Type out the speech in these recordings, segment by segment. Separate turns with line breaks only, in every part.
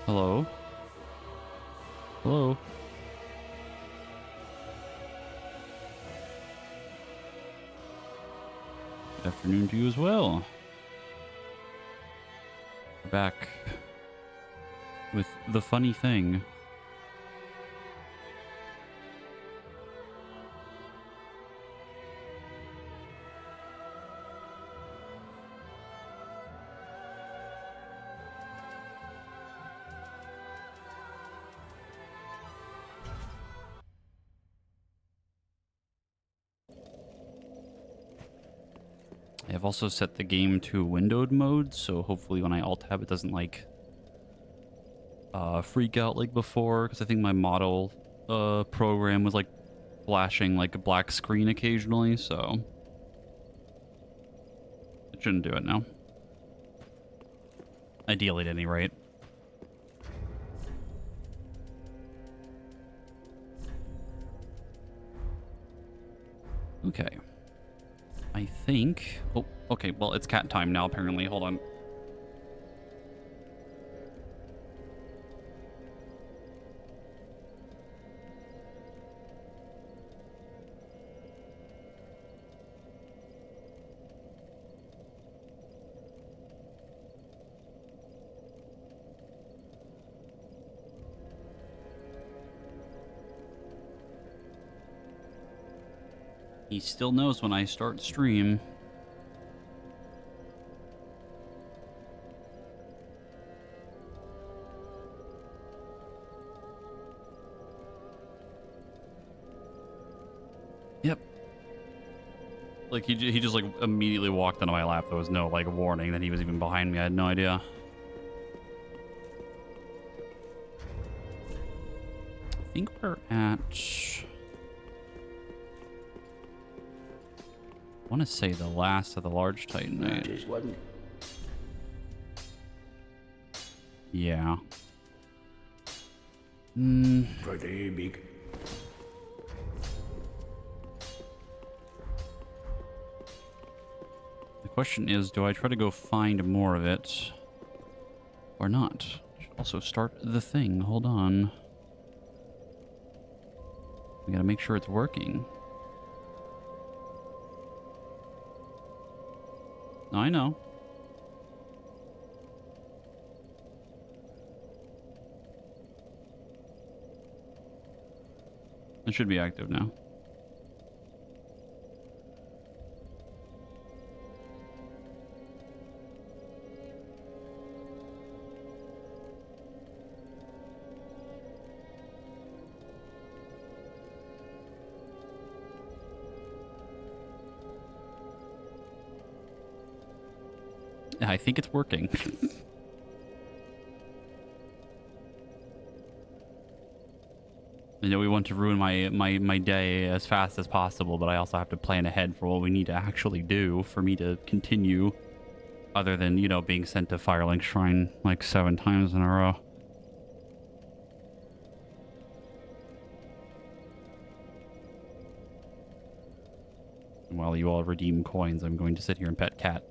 Hello? Hello? Good afternoon to you as well. We're back with the funny thing. I've also set the game to windowed mode, so hopefully when I alt tab it doesn't like freak out like before, because I think my model program was like flashing like a black screen occasionally, so it shouldn't do it now. Ideally at any rate. Okay. I think... Oh, okay. Well, it's cat time now, apparently. Hold on. He still knows when I start stream. Yep. Like, he just, like, immediately walked into my lap. There was no, like, warning that he was even behind me. I had no idea. I think we're at... I want to say the last of the large Titanite. Yeah.
Pretty big.
The question is, do I try to go find more of it or not? Should also start the thing. Hold on. We gotta make sure it's working. I know. It should be active now. I think it's working. I know we want to ruin my day as fast as possible, but I also have to plan ahead for what we need to actually do for me to continue, other than, you know, being sent to Firelink Shrine like 7 times in a row. And while you all redeem coins, I'm going to sit here and pet cat.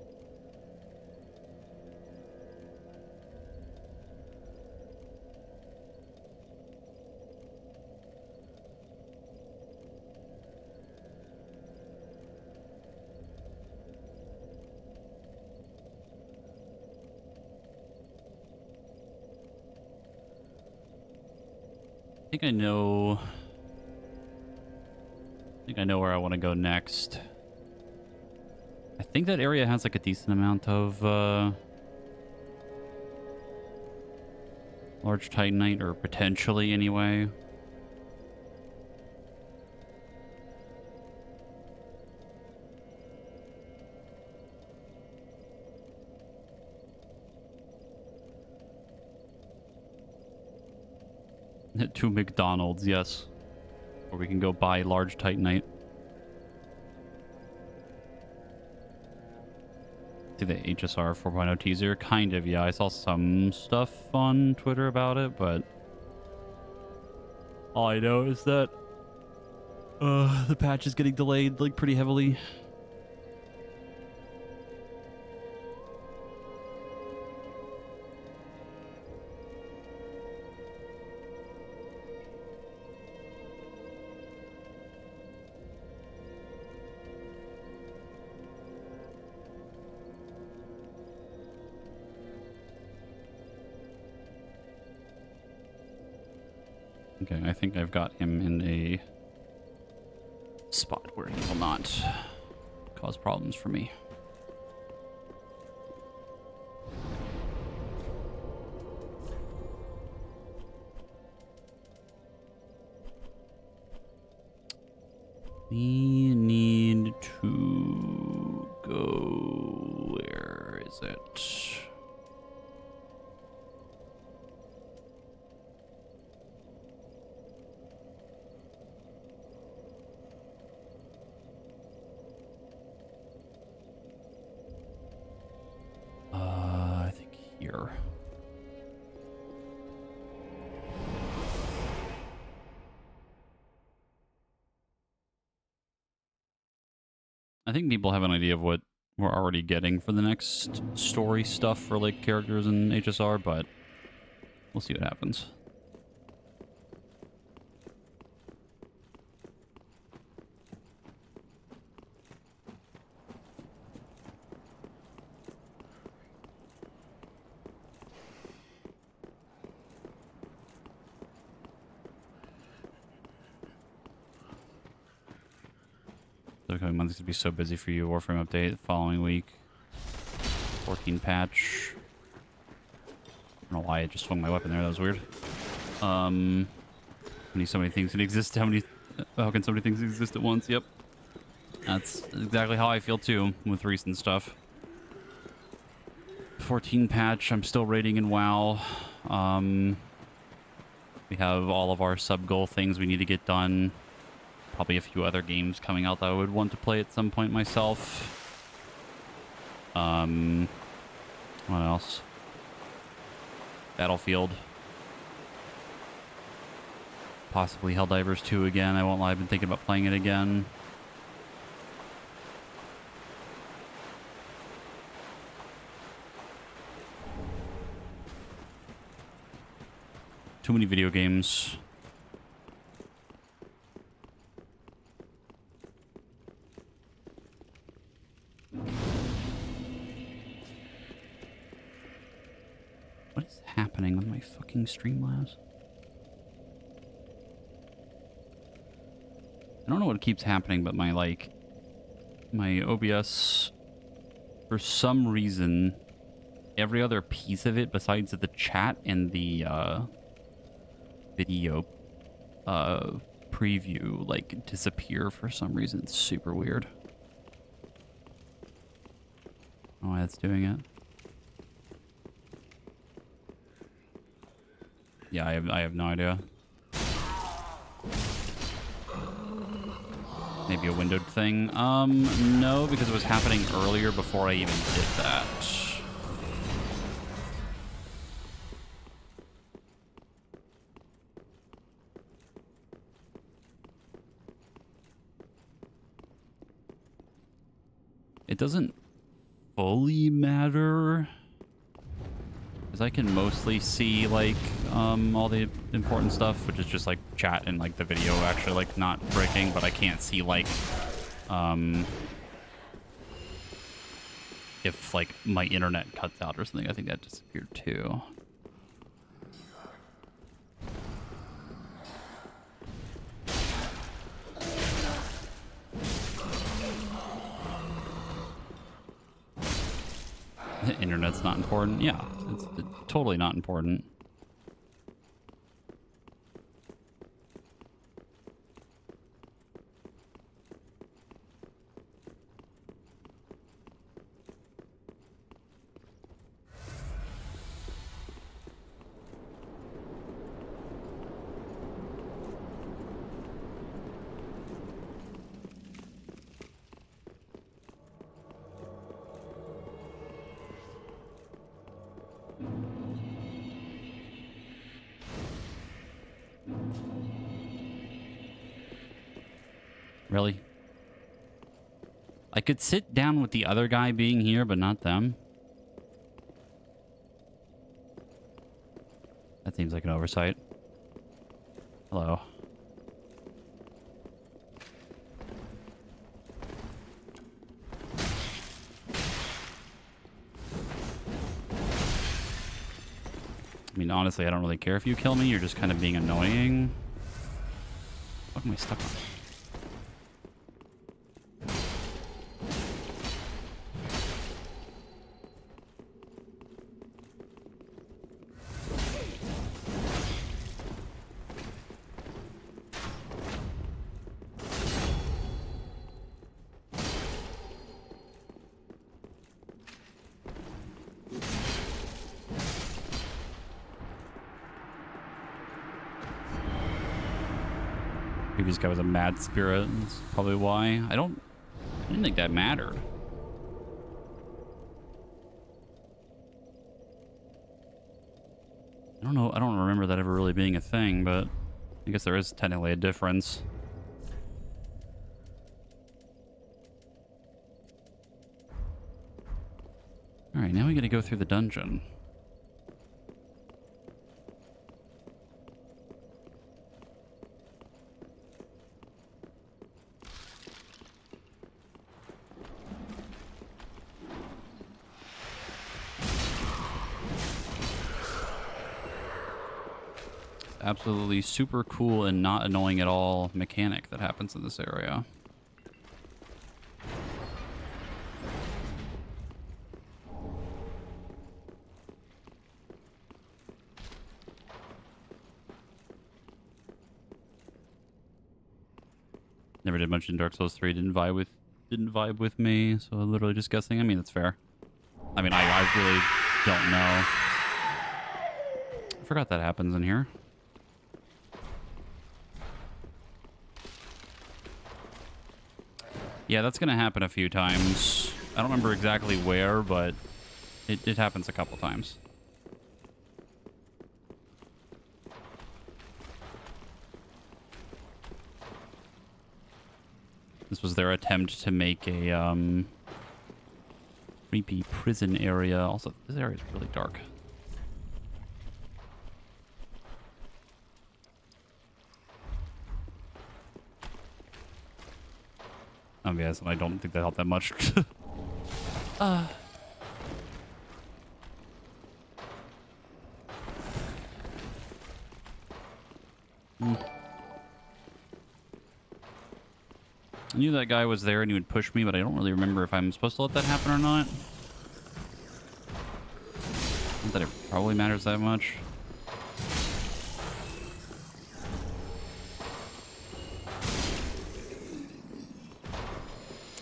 I think I know where I want to go next. I think that area has like a decent amount of large Titanite, or potentially anyway. To McDonald's, yes. Or we can go buy large Titanite. See the HSR 4.0 teaser? Kind of, yeah. I saw some stuff on Twitter about it, but all I know is that the patch is getting delayed like pretty heavily. Okay, I think I've got him in a spot where he will not cause problems for me. We need to go... Where is it? I think here. I think people have an idea of what we're already getting for the next story stuff for like characters in HSR, but we'll see what happens. The coming months could be so busy for you. Warframe update the following week. 14 patch. I don't know why I just swung my weapon there. That was weird. How many so many things can exist? How can so many things exist at once? Yep. That's exactly how I feel too with recent stuff. 14 patch. I'm still raiding in WoW. We have all of our sub goal things we need to get done. Probably a few other games coming out that I would want to play at some point myself. What else? Battlefield. Possibly Helldivers 2 again. I won't lie, I've been thinking about playing it again. Too many video games. What is happening with my fucking Streamlabs? I don't know what keeps happening, but my OBS, for some reason, every other piece of it besides the chat and the video preview like disappear for some reason. It's super weird. I don't know why that's doing it. Yeah, I have no idea. Maybe a windowed thing. No, because it was happening earlier before I even did that. It doesn't fully matter, because I can mostly see like all the important stuff, which is just like chat and like the video actually like not breaking, but I can't see like if like my internet cuts out or something. I think that disappeared too. The internet's not important. Yeah, it's totally not important. Really? I could sit down with the other guy being here, but not them. That seems like an oversight. Hello. I mean, honestly, I don't really care if you kill me. You're just kind of being annoying. fuck am I stuck on? Maybe this guy was a mad spirit. That's probably why. I didn't think that mattered. I don't know. I don't remember that ever really being a thing, but I guess there is technically a difference. All right, now we got to go through the dungeon. Absolutely super cool and not annoying at all mechanic that happens in this area. Never did much in Dark Souls 3. Didn't vibe with me, so literally just guessing. I mean, that's fair. I mean, I really don't know. I forgot that happens in here. Yeah, that's gonna happen a few times. I don't remember exactly where, but it happens a couple times. This was their attempt to make a creepy prison area. Also, this area is really dark. Yes, and I don't think that helped that much. I knew that guy was there and he would push me, but I don't really remember if I'm supposed to let that happen or not. Not that it probably matters that much.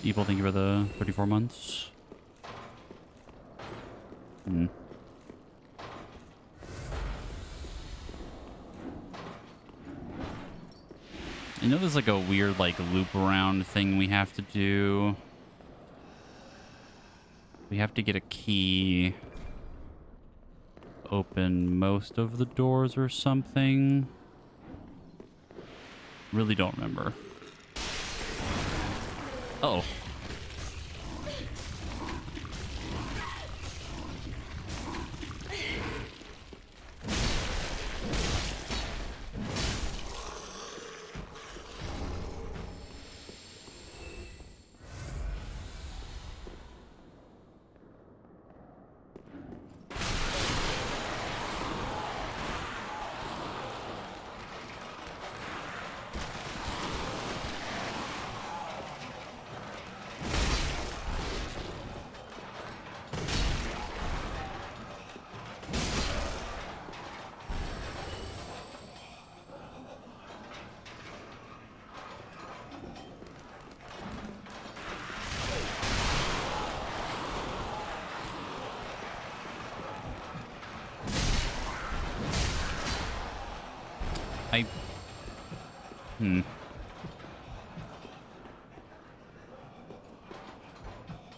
Evil, thank you for the 34 months. I know there's like a weird like loop around thing we have to do. We have to get a key. Open most of the doors or something. Really don't remember. Uh-oh.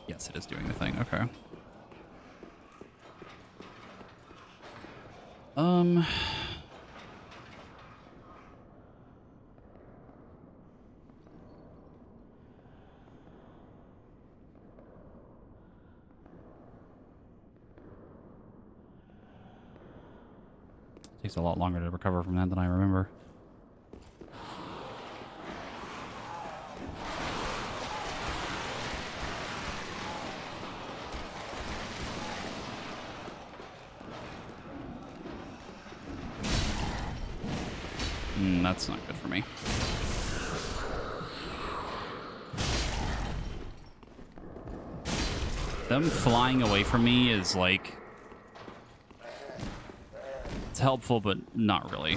Yes, it is doing the thing. Okay. Takes a lot longer to recover from that than I remember. That's not good for me. Them flying away from me is like... It's helpful, but not really.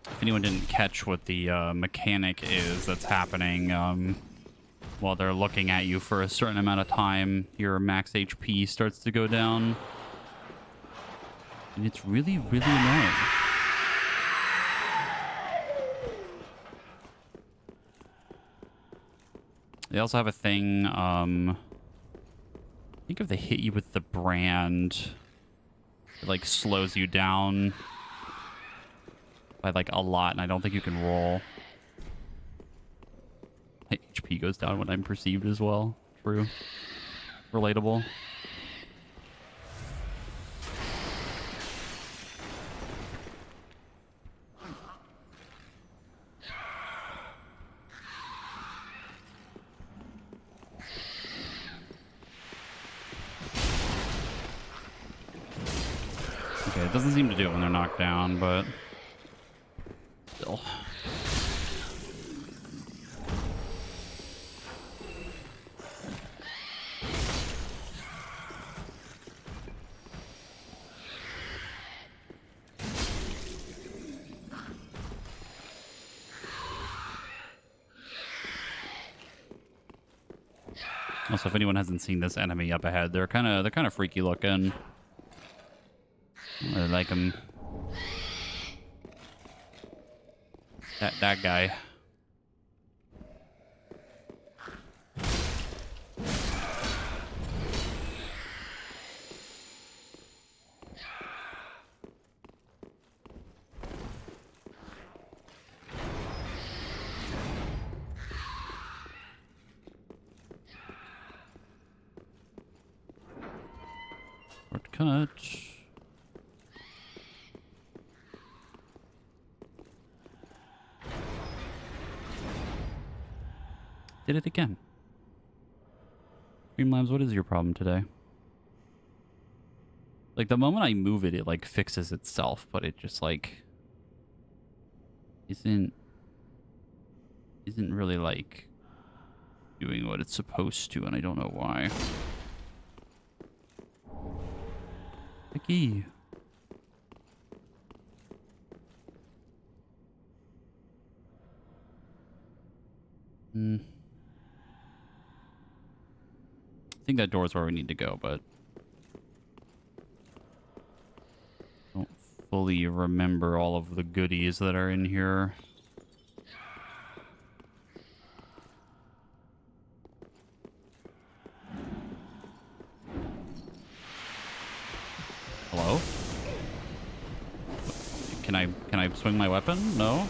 If anyone didn't catch what the mechanic is that's happening while they're looking at you for a certain amount of time, your max HP starts to go down. And it's really, really annoying. They also have a thing, I think if they hit you with the brand, it like slows you down by like a lot, and I don't think you can roll. HP goes down when I'm perceived as well. True. Relatable. Okay, it doesn't seem to do it when they're knocked down, but still. Also, if anyone hasn't seen this enemy up ahead, they're kind of freaky looking. I like them. That guy. Shortcut. Did it again. Streamlabs, what is your problem today? Like, the moment I move it, it like fixes itself, but it just like isn't really like doing what it's supposed to, and I don't know why. Vicky. I think that door's where we need to go, but I don't fully remember all of the goodies that are in here. Hello? Can I swing my weapon? No?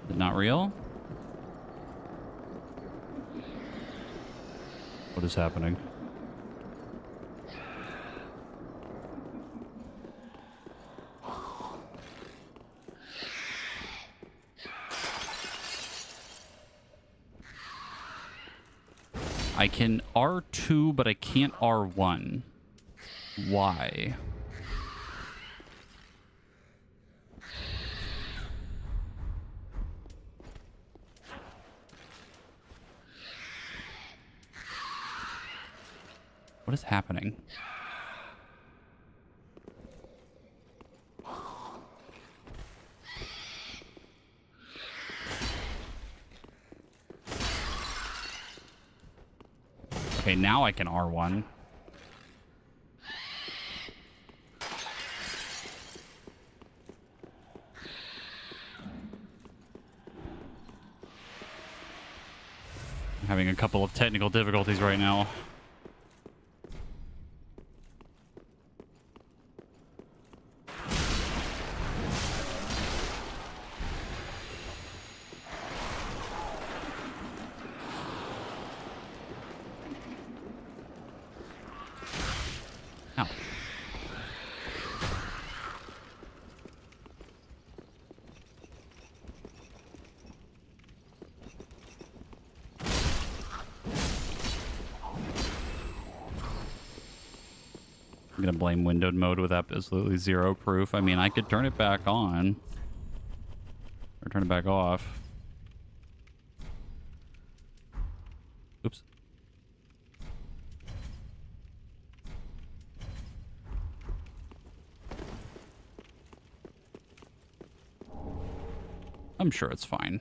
Is it not real? What is happening? I can R2, but I can't R1. Why? What is happening? Okay, now I can R1. I'm having a couple of technical difficulties right now. gonna blame windowed mode with absolutely zero proof. I mean, I could turn it back on. Or turn it back off. Oops. I'm sure it's fine.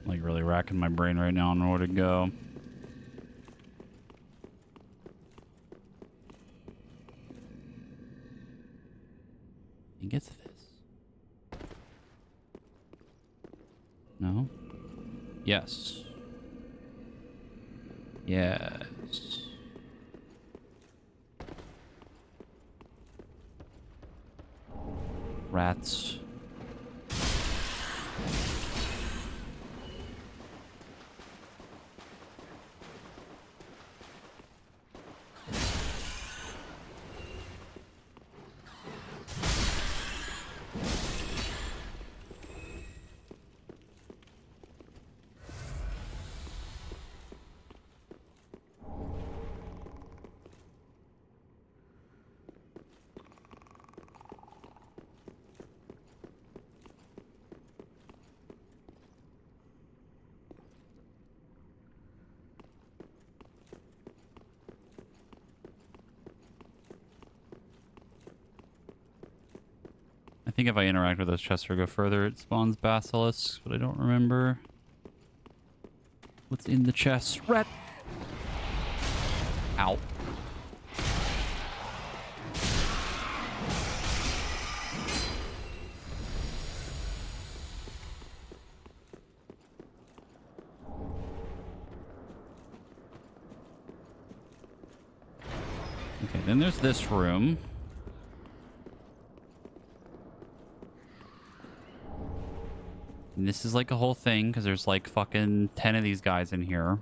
Like really racking my brain right now on where to go. I think it's this. No? Yes. Yes. Rats. I think if I interact with those chests or go further, it spawns basilisks, but I don't remember what's in the chest. Rat! Ow. Okay, then there's this room. And this is like a whole thing because there's like fucking 10 of these guys in here.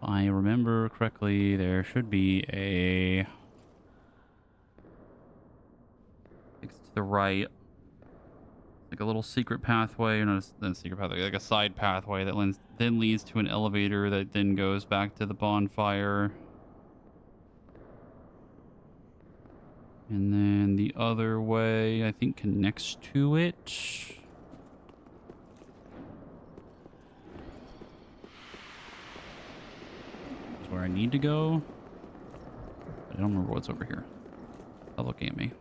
I remember correctly, there should be a... It's to the right. Like a little secret pathway, or not a secret pathway, like a side pathway that then leads to an elevator that then goes back to the bonfire. And then the other way, I think, connects to it. That's where I need to go. I don't remember what's over here. Stop looking at me.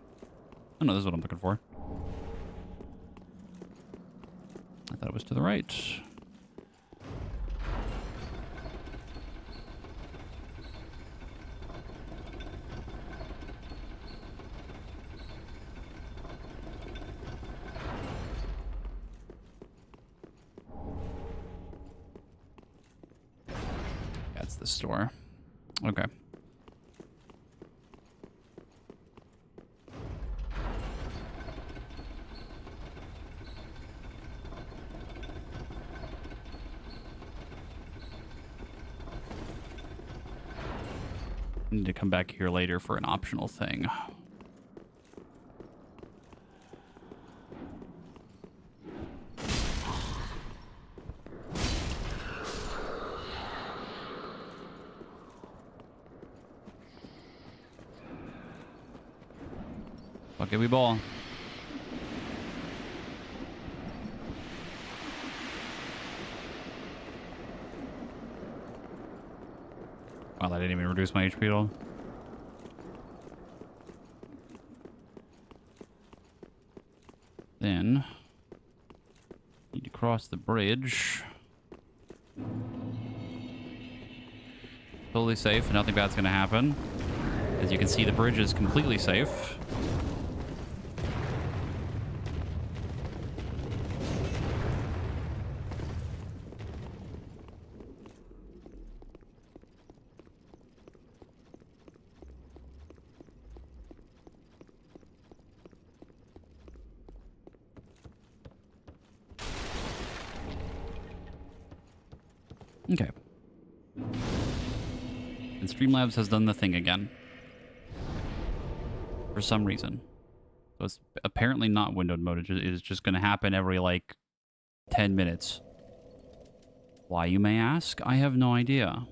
Oh no, this is what I'm looking for. I thought it was to the right. That's the store. Okay. Need to come back here later for an optional thing. Okay, we ball. Wow, that didn't even reduce my HP at all. Then, need to cross the bridge. Totally safe, nothing bad's gonna happen. As you can see, the bridge is completely safe. Okay. And Streamlabs has done the thing again. For some reason. So it's apparently not windowed mode. It is just going to happen every, like, 10 minutes. Why, you may ask? I have no idea.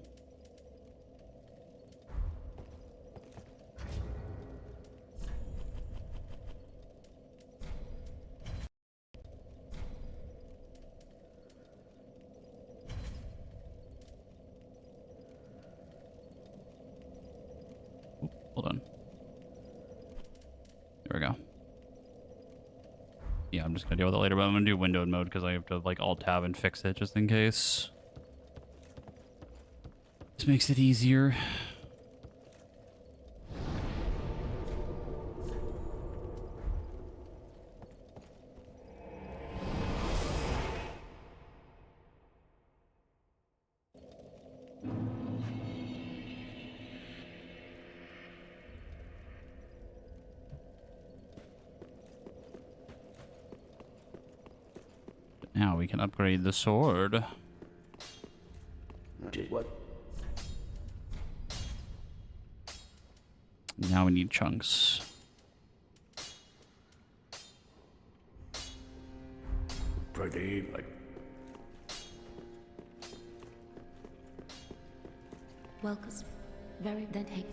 Oop, hold on. There we go. Yeah, I'm just going to deal with it later, but I'm going to do windowed mode because I have to, like, Alt-Tab and fix it just in case. This makes it easier. Now we can upgrade the sword.
What?
Now we need chunks.
Pretty, like...
Welcome. Very then take.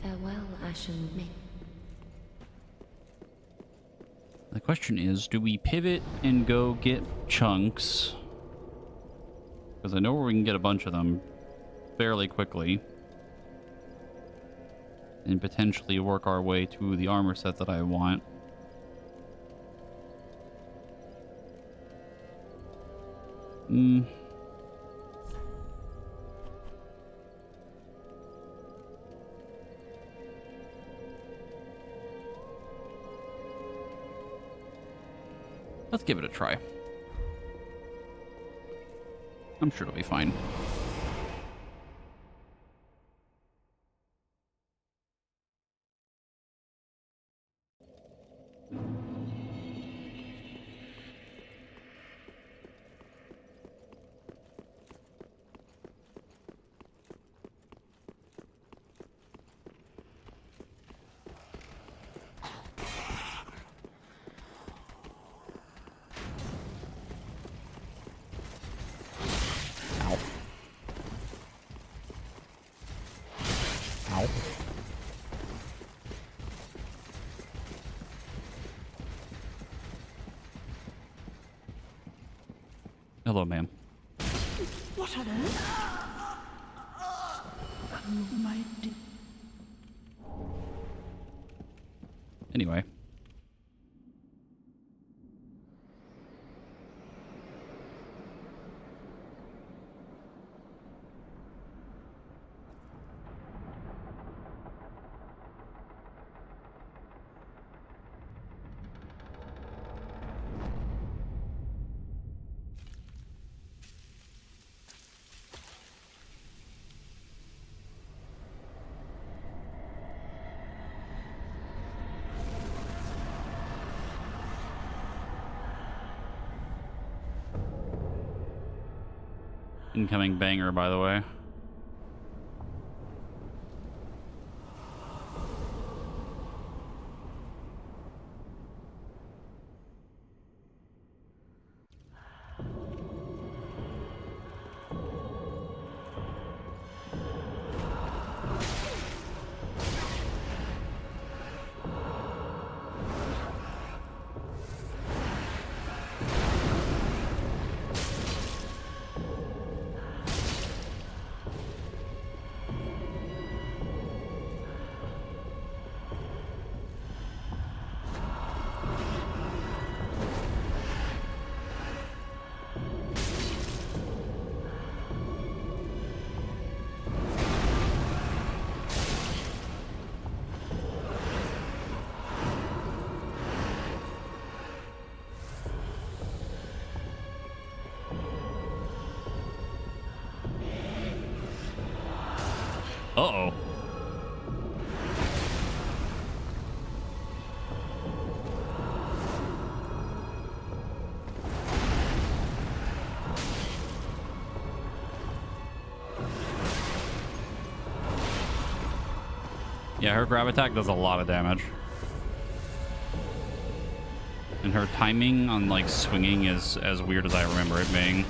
Farewell, Ashen Ming.
The question is, do we pivot and go get chunks? Because I know where we can get a bunch of them fairly quickly. And potentially work our way to the armor set that I want. Let's give it a try. I'm sure it'll be fine. Hello, ma'am.
What on earth? Oh, my dear.
Anyway. Incoming banger, by the way. Uh-oh. Yeah, her grab attack does a lot of damage. And her timing on, like, swinging is as weird as I remember it being.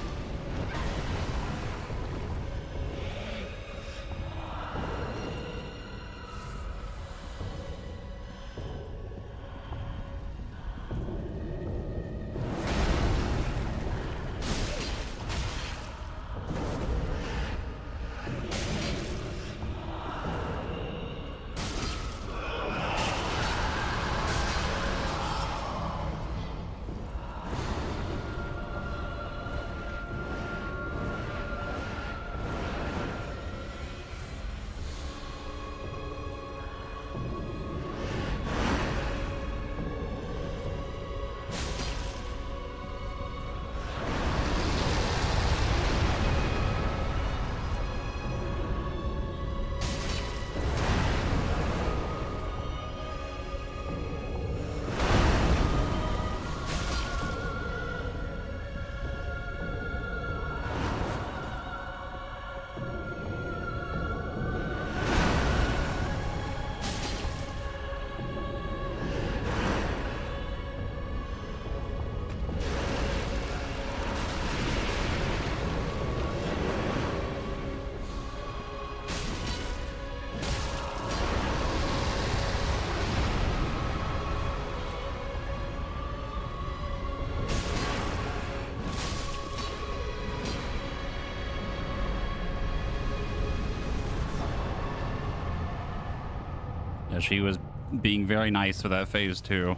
Yeah, she was being very nice for that phase too.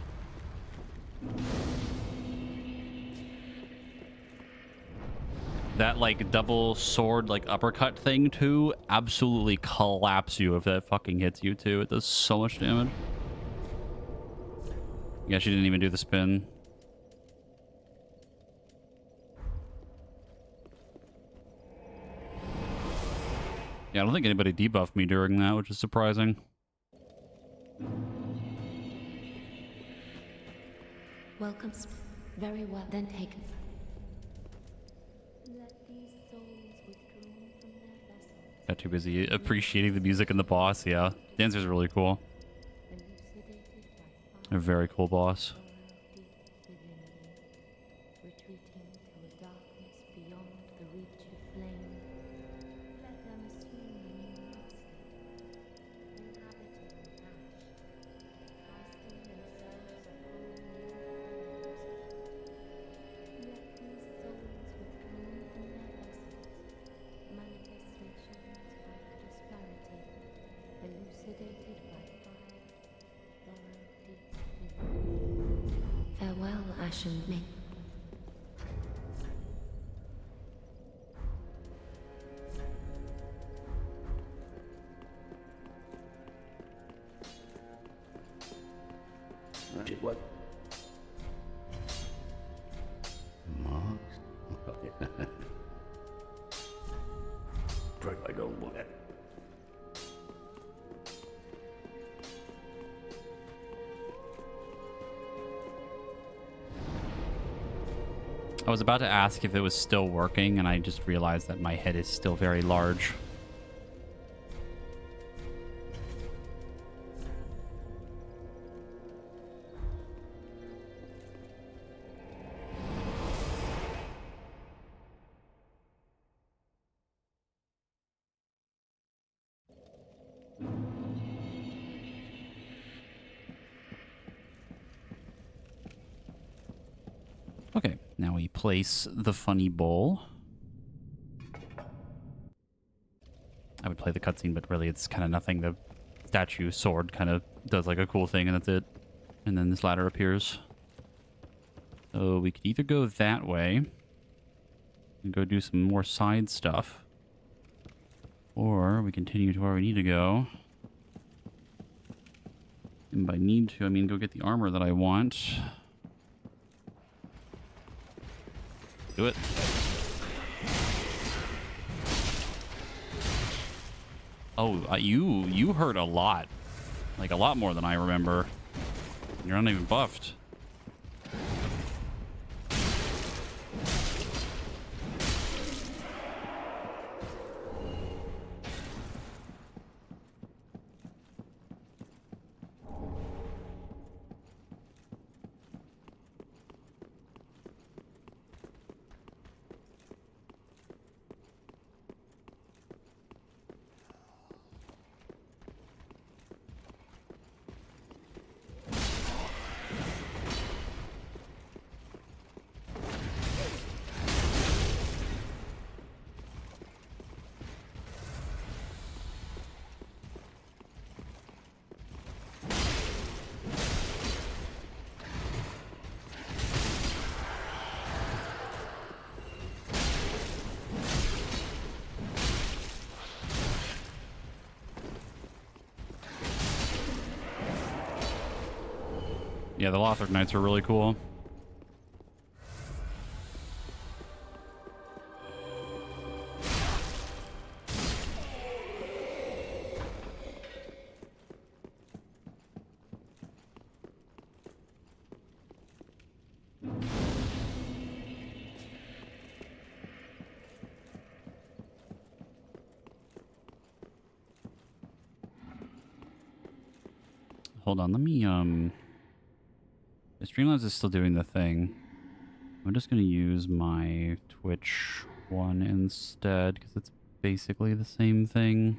That like double sword like uppercut thing too absolutely collapse you if that fucking hits you too. It does so much damage. Yeah, she didn't even do the spin. Yeah, I don't think anybody debuffed me during that, which is surprising.
Welcome. Very well then taken. Let these souls withdrawn from their vessels.
Got too busy appreciating the music and the boss. Yeah, Dancer's really cool.
Elucidated by
A very cool boss.
sorrow deep within you, retreating to a darkness beyond the reach of flame. Let them assume a new master, inhabiting ash, casting themselves upon new flames. Let these souls withdrawn passion may.
Did what? Mars? But I don't want it.
I was about to ask if it was still working, and I just realized that my head is still very large. Okay, now we place the funny bowl. I would play the cutscene, but really it's kind of nothing. The statue sword kind of does like a cool thing, and that's it. And then this ladder appears. So we could either go that way and go do some more side stuff, or we continue to where we need to go. And by need to, I mean go get the armor that I want. Do it. Oh, you hurt a lot. Like a lot more than I remember. You're not even buffed. Yeah, the Lothric Knights are really cool. Hold on, let me Streamlabs is still doing the thing. I'm just going to use my Twitch one instead, because it's basically the same thing.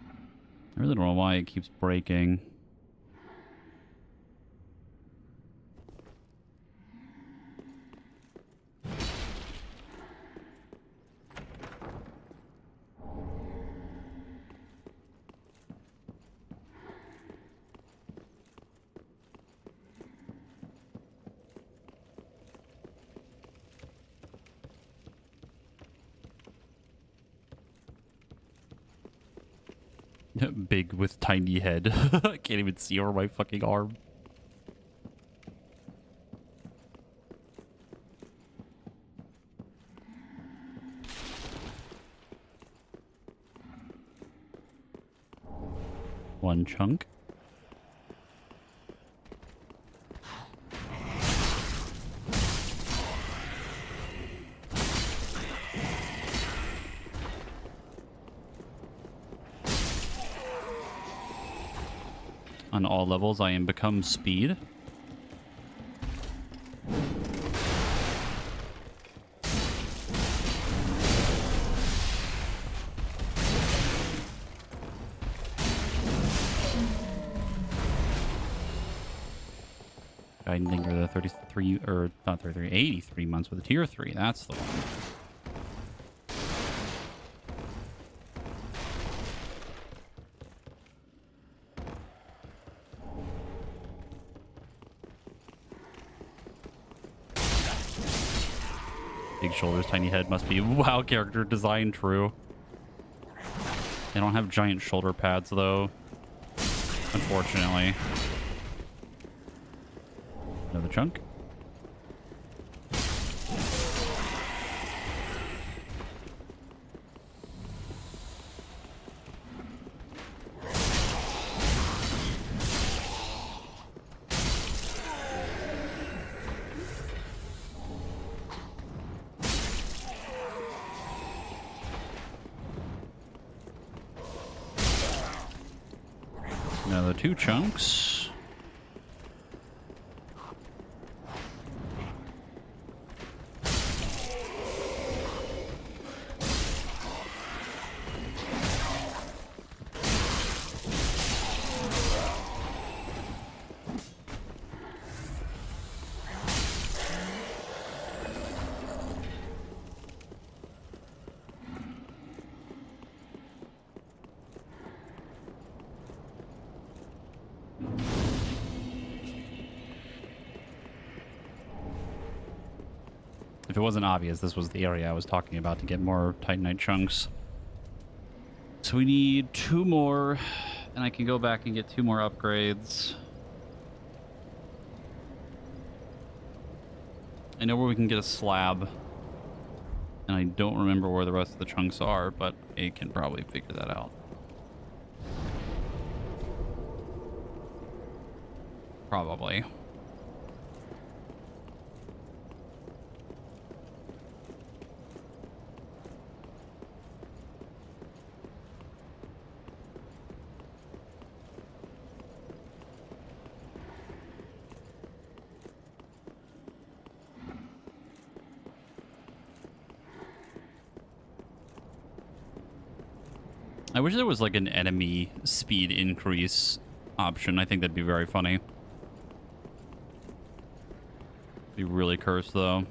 I really don't know why it keeps breaking. Big with tiny head. I can't even see over my fucking arm. One chunk. On all levels, I am become speed. Guiding Linger, the 33, or not 33, 83 months with a tier 3. That's the one. Big shoulders, tiny head must be wow character design true. They don't have giant shoulder pads though, unfortunately. Another chunk. Another 2 chunks. If it wasn't obvious, this was the area I was talking about to get more Titanite chunks. So we need 2 more, and I can go back and get 2 more upgrades. I know where we can get a slab, and I don't remember where the rest of the chunks are, but I can probably figure that out. Probably. I wish there was like an enemy speed increase option. I think that'd be very funny. Be really cursed though.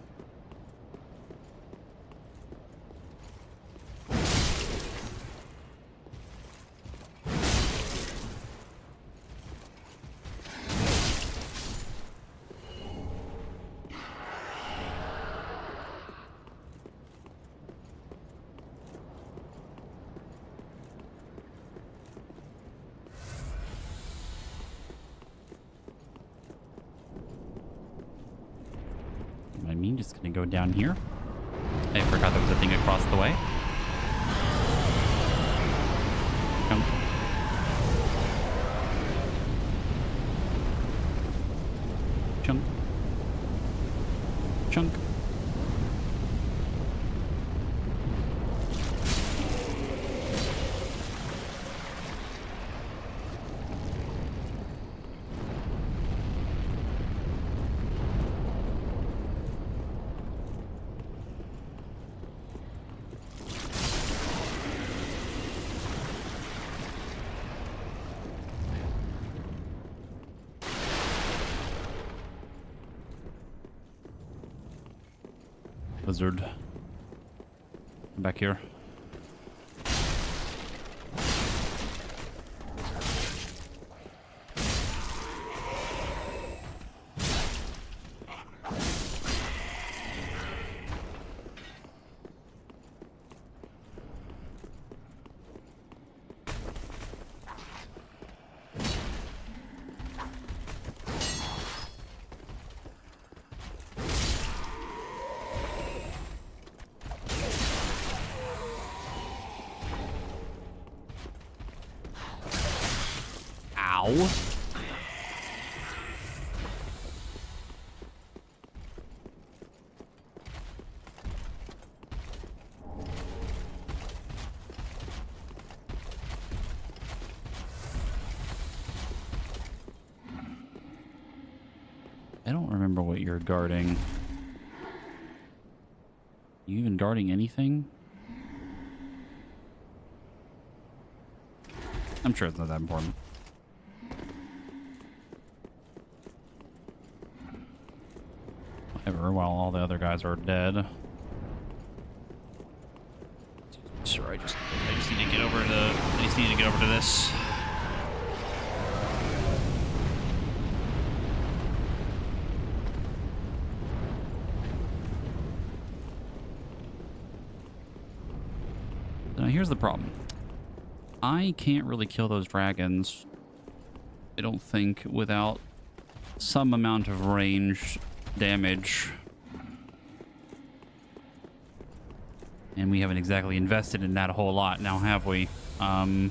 I mean, just gonna go down here. I forgot there was a thing across the way. Jump. Chunk. Chunk. Lizard. Come back here. Ow. I don't remember what you're guarding. You even guarding anything? I'm sure it's not that important. Whatever, while all the other guys are dead. Sure, I just need to get over to this. here's the problem. I can't really kill those dragons, I don't think, without some amount of range damage. And we haven't exactly invested in that a whole lot now, have we? I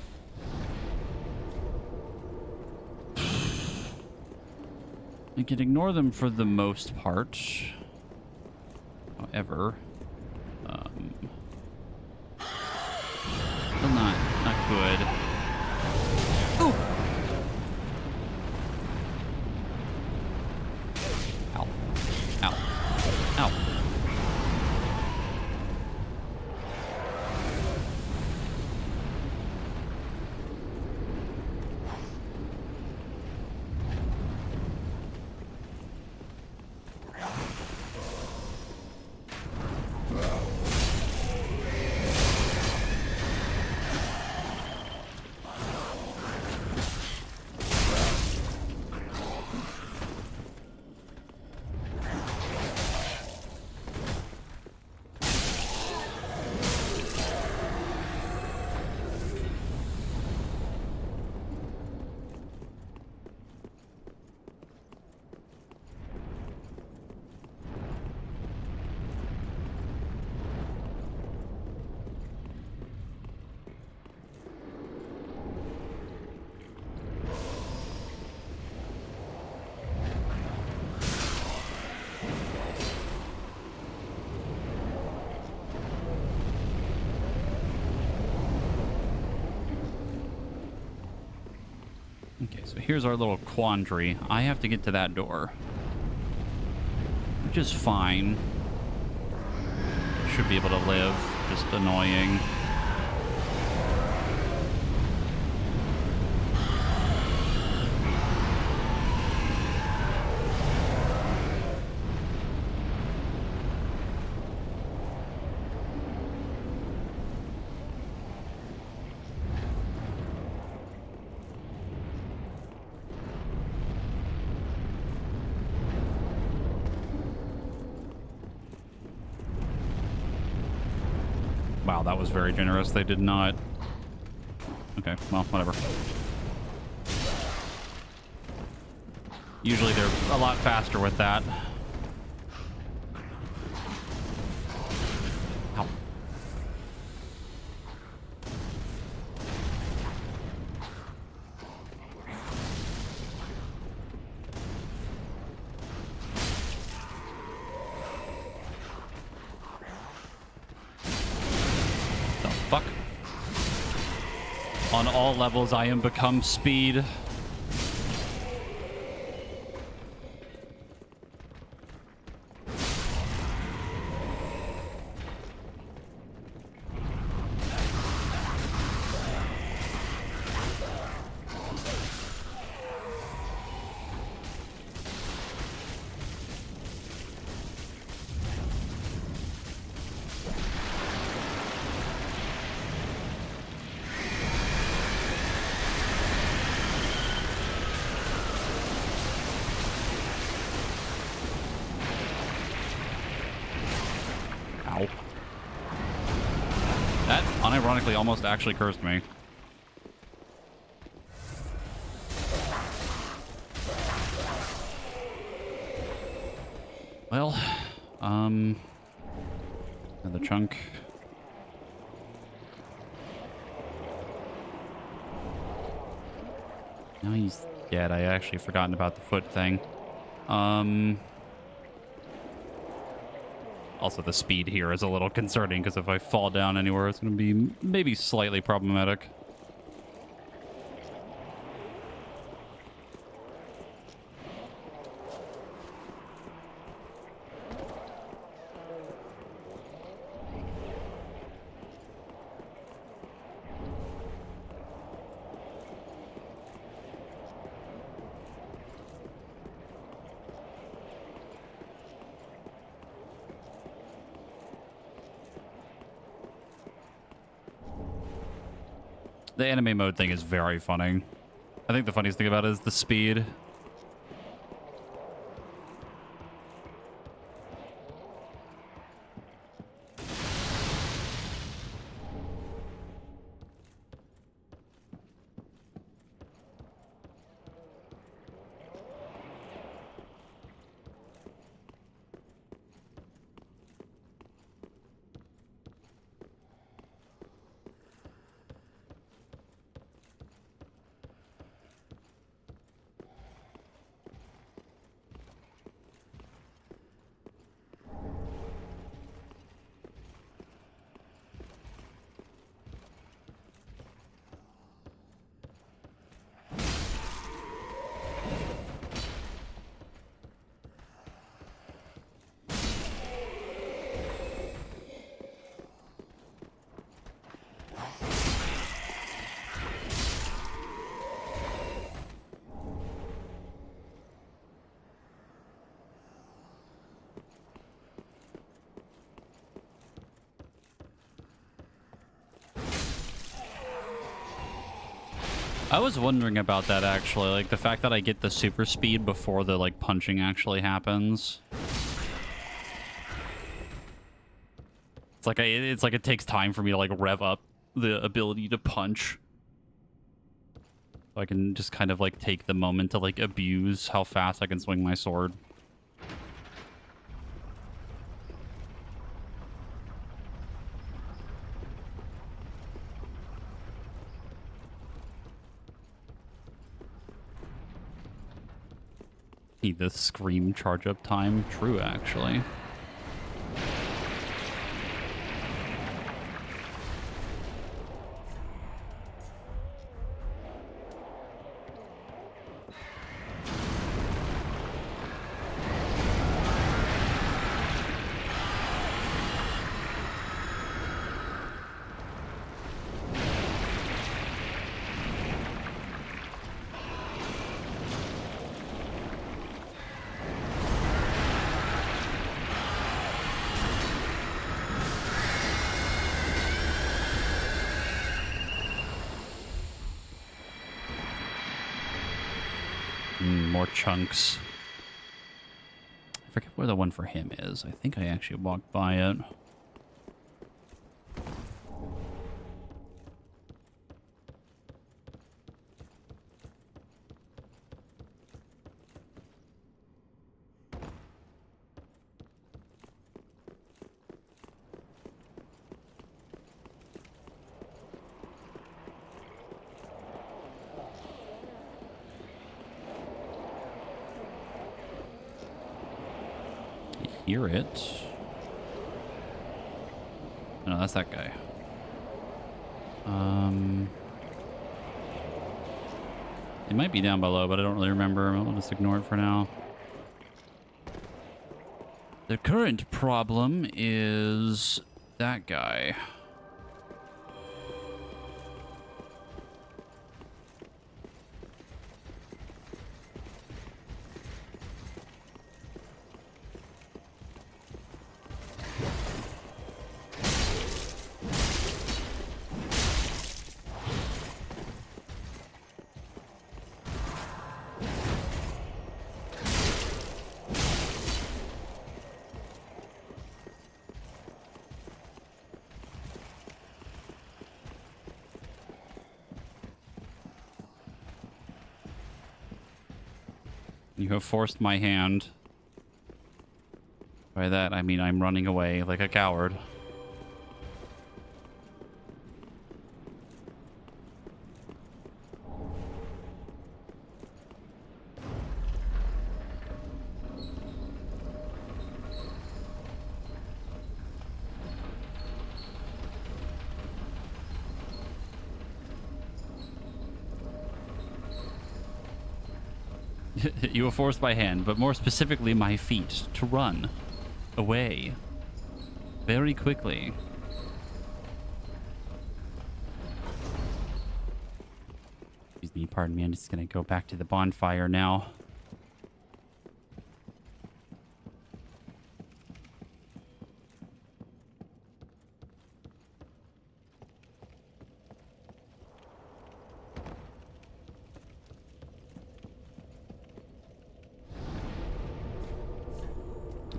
can ignore them for the most part. However, still not good. Ooh. Ow. Ow. Ow. Okay, so here's our little quandary. I have to get to that door, which is fine. Should be able to live. Just annoying. Wow, that was very generous. They did not... Okay, well, whatever. Usually they're a lot faster with that. Ow. Fuck. On all levels, I am become speed. Ow. That unironically almost actually cursed me. Well, another chunk. Now he's dead. I actually forgotten about the foot thing. Also, the speed here is a little concerning because if I fall down anywhere, it's going to be maybe slightly problematic. The anime mode thing is very funny. I think the funniest thing about it is the speed. I was wondering about that actually, like the fact that I get the super speed before the like punching actually happens. It's like it takes time for me to like rev up the ability to punch. So I can just kind of like take the moment to like abuse how fast I can swing my sword. Need the scream charge up time. True, actually. More chunks. I forget where the one for him is. I think I actually walked by it. Hear it. No, that's that guy. It might be down below, but I don't really remember. I'll just ignore it for now. The current problem is that guy. You have forced my hand. By that, I mean I'm running away like a coward. You were forced by hand, but more specifically my feet, to run away very quickly. Excuse me, pardon me, I'm just gonna go back to the bonfire now.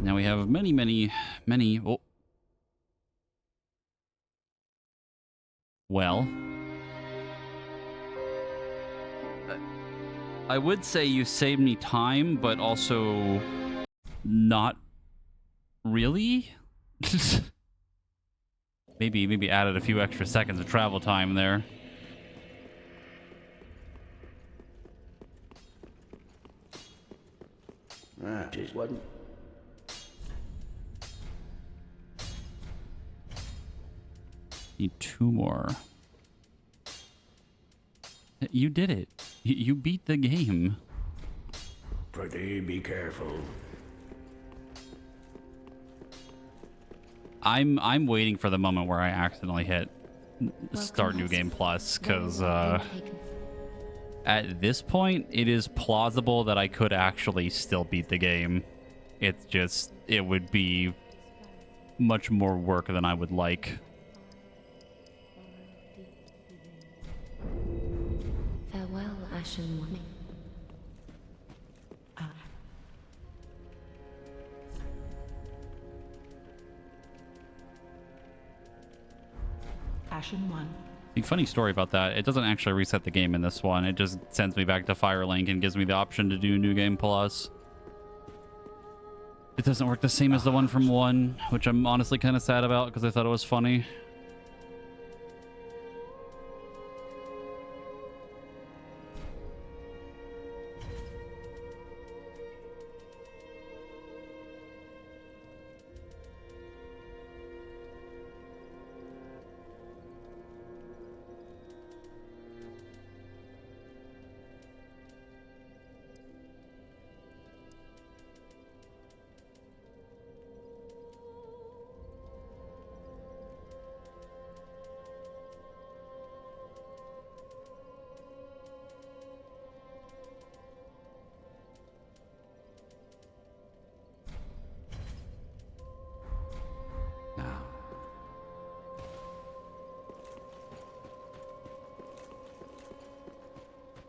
Now we have many... Oh. Well. I would say you saved me time, but also not really. maybe added a few extra seconds of travel time there.
Just wasn't.
Need 2 more. You did it. You beat the game.
Pretty be careful.
I'm waiting for the moment where I accidentally hit start new game plus, because at this point it is plausible that I could actually still beat the game. It's just it would be much more work than I would like.
Farewell,
Ashen 1.
The funny story about that, it doesn't actually reset the game in this one. It just sends me back to Firelink and gives me the option to do New Game Plus. It doesn't work the same as the one from 1, which I'm honestly kind of sad about because I thought it was funny.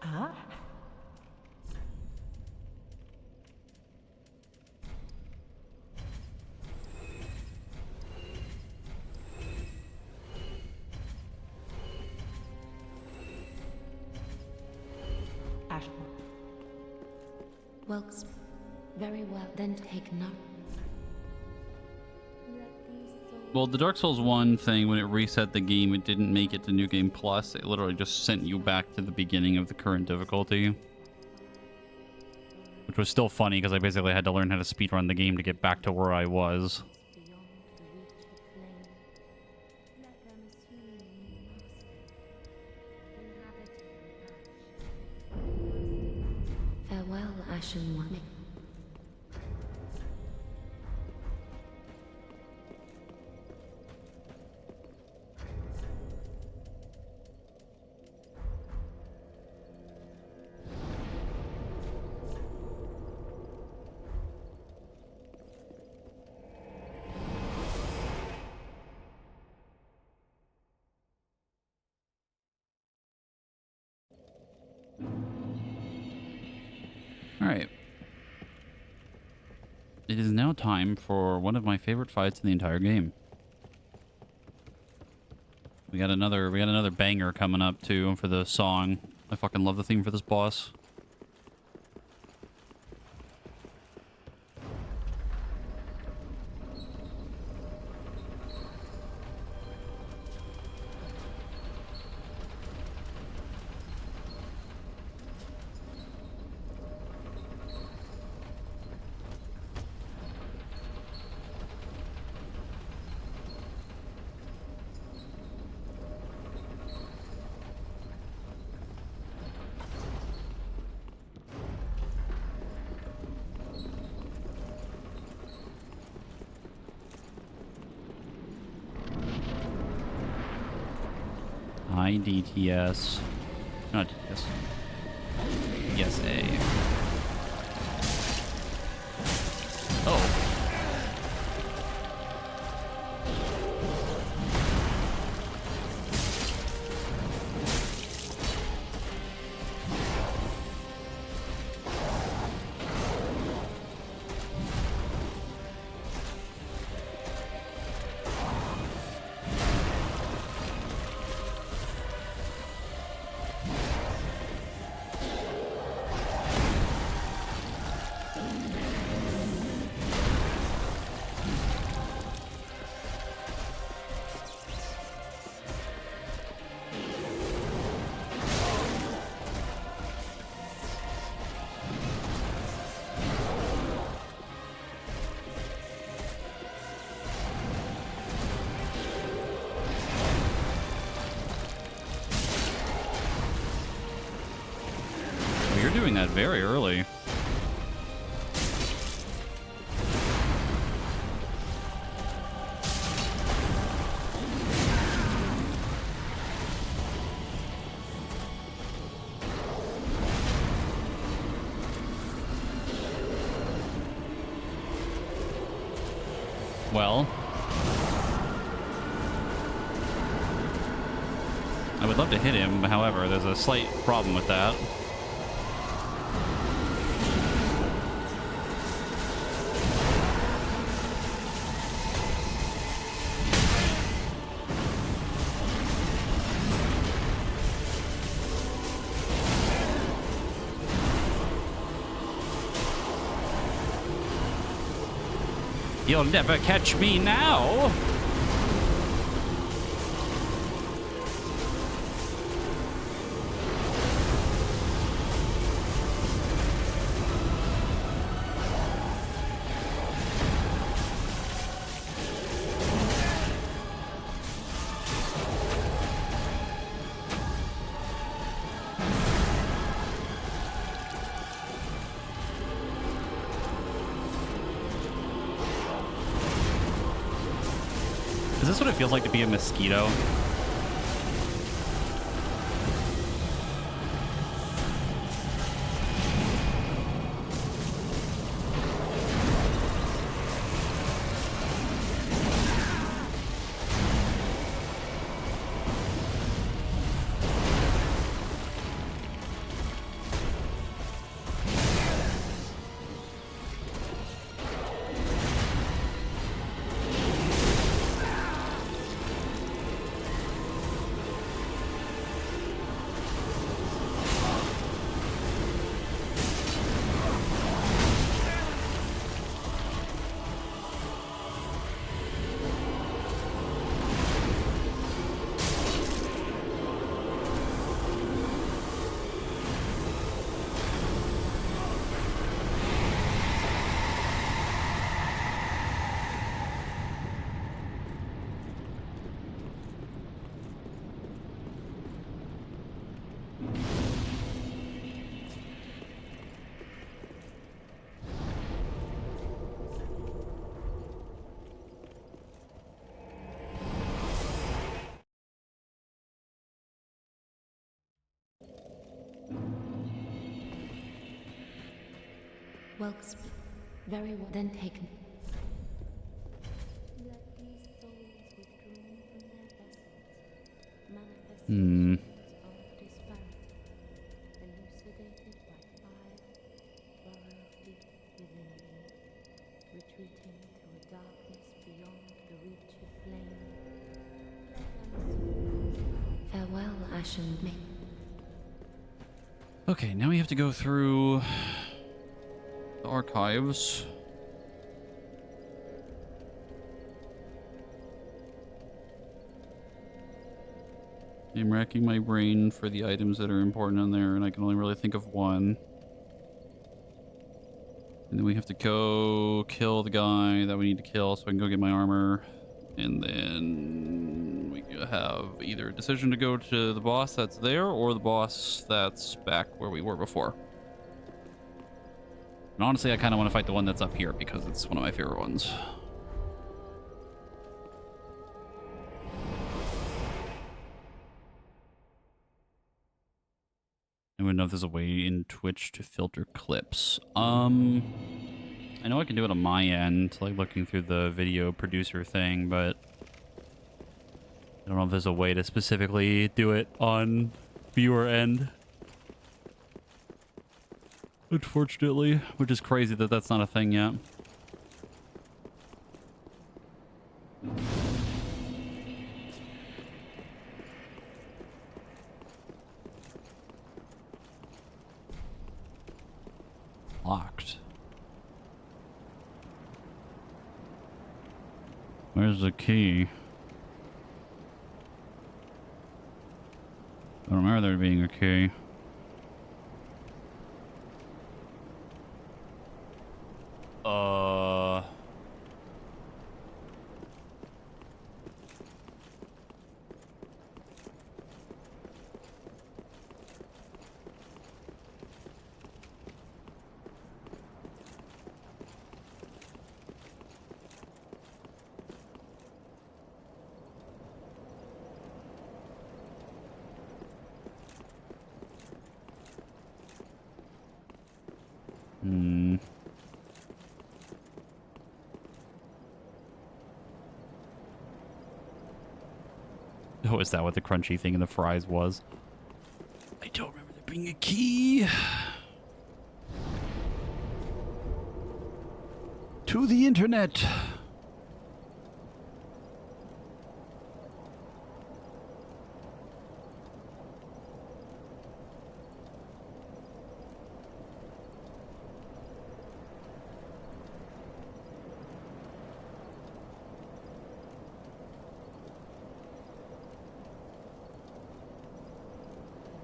Ah. Ashen.
Well, very well. Then take note.
Well, the Dark Souls 1 thing, when it reset the game, it didn't make it to New Game Plus. It literally just sent you back to the beginning of the current difficulty. Which was still funny, because I basically had to learn how to speedrun the game to get back to where I was.
Farewell, Ashen One.
Alright. It is now time for one of my favorite fights in the entire game. We got another banger coming up too for the song. I fucking love the theme for this boss. DTS. Not DTS. ESA. Oh. Doing that very early. Well, I would love to hit him, however, there's a slight problem with that. You'll never catch me now. Is this what it feels like to be a mosquito?
Well, very well then taken. Let these souls withdrawn from their vessels manifest
Hmm.
of disparity, elucidated by fire, burrowed deep within thee, retreating to a darkness beyond the reach of flame. Let them farewell, Ashen Maid.
Okay, now we have to go through the archives. I'm racking my brain for the items that are important on there, and I can only really think of one. And then we have to go kill the guy that we need to kill so I can go get my armor. And then we have either a decision to go to the boss that's there or the boss that's back where we were before. And honestly, I kind of want to fight the one that's up here because it's one of my favorite ones. I wouldn't know if there's a way in Twitch to filter clips. I know I can do it on my end, like looking through the video producer thing, but I don't know if there's a way to specifically do it on viewer end. Unfortunately, which is crazy that that's not a thing yet. Locked. Where's the key? I don't remember there being a key. Oh, is that what the crunchy thing in the fries was? I don't remember there being a key. To the internet.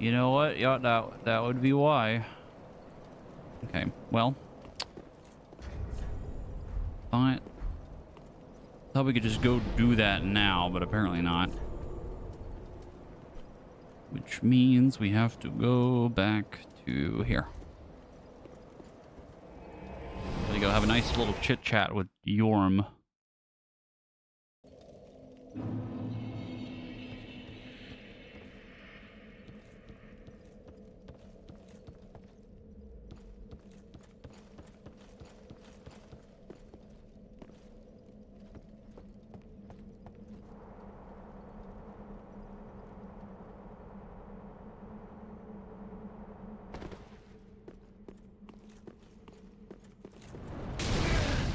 You know what? Yeah, that would be why. Okay, well. Thought we could just go do that now, but apparently not. Which means we have to go back to here. Gotta go have a nice little chit chat with Yorm.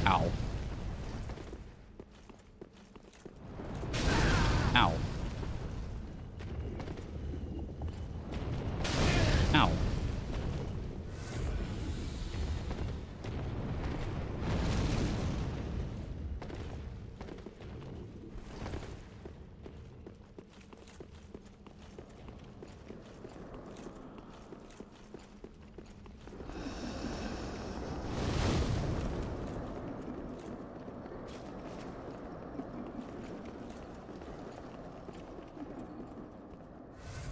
Ow. Ow. Ow.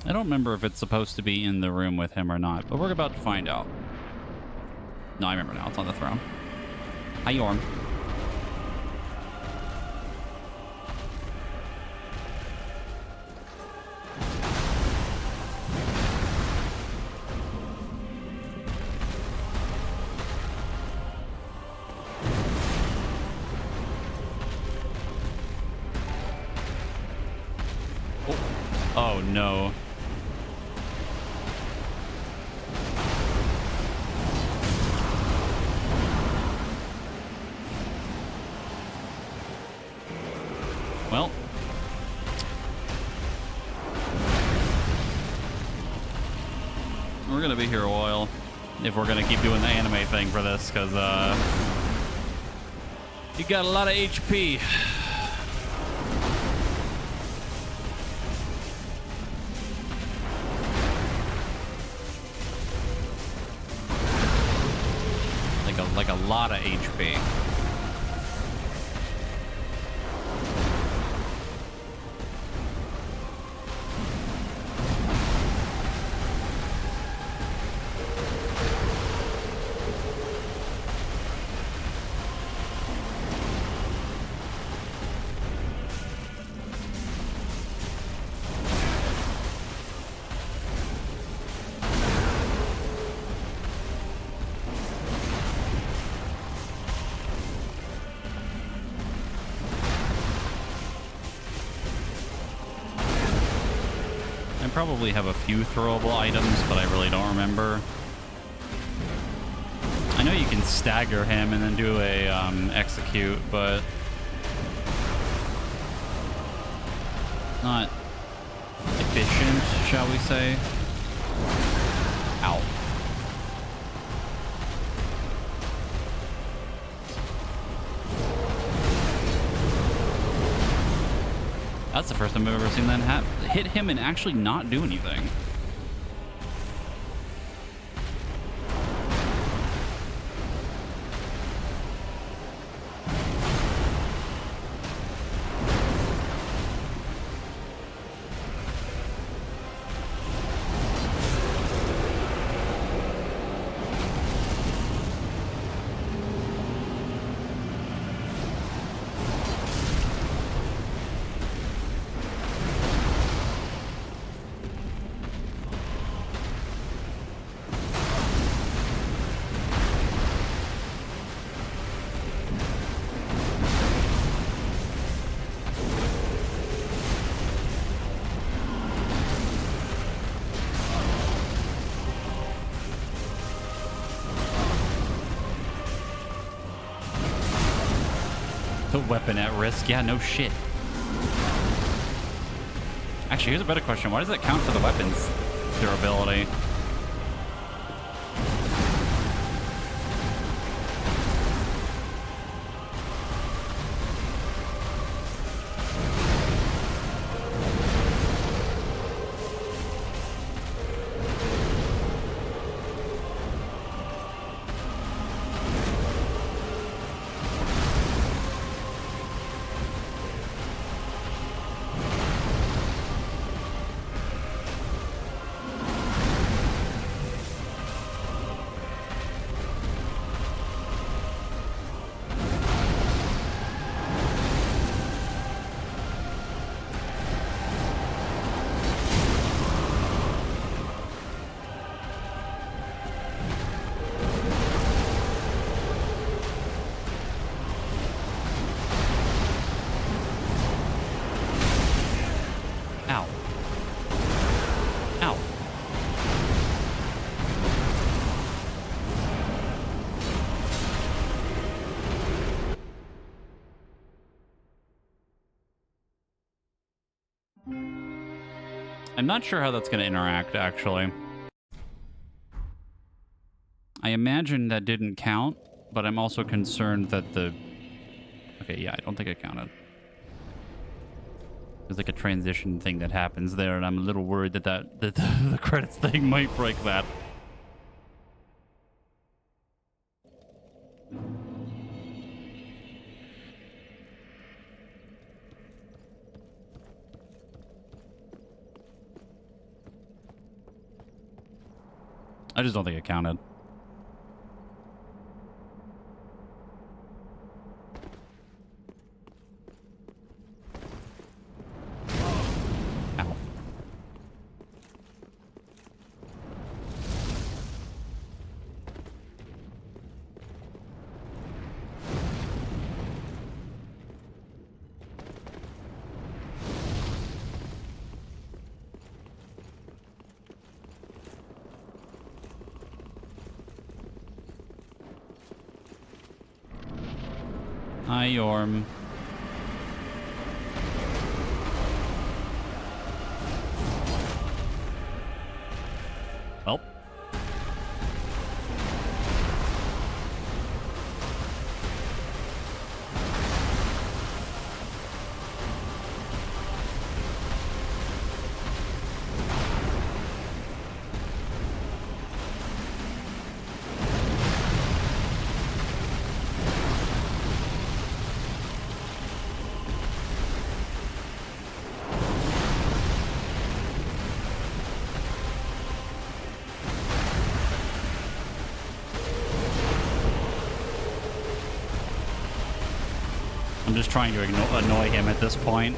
I don't remember if it's supposed to be in the room with him or not, but we're about to find out. No, I remember now. It's on the throne. Hi, Yorm. Oh, no. Well. We're gonna be here a while. If we're gonna keep doing the anime thing for this, because, you got a lot of HP. Like a lot of HP. Probably have a few throwable items, but I really don't remember. I know you can stagger him and then do a execute, but not efficient, shall we say. Ow. That's the first time I've ever seen that hit him and actually not do anything. The weapon at risk. Yeah, no shit. Actually, here's a better question. Why does that count for the weapon's durability? I'm not sure how that's going to interact, actually. I imagine that didn't count, but I'm also concerned that the... Okay, yeah, I don't think it counted. There's like a transition thing that happens there, and I'm a little worried that the credits thing might break that. I just don't think it counted. Ow. Hi, Yorm. Well. I'm just trying to annoy him at this point.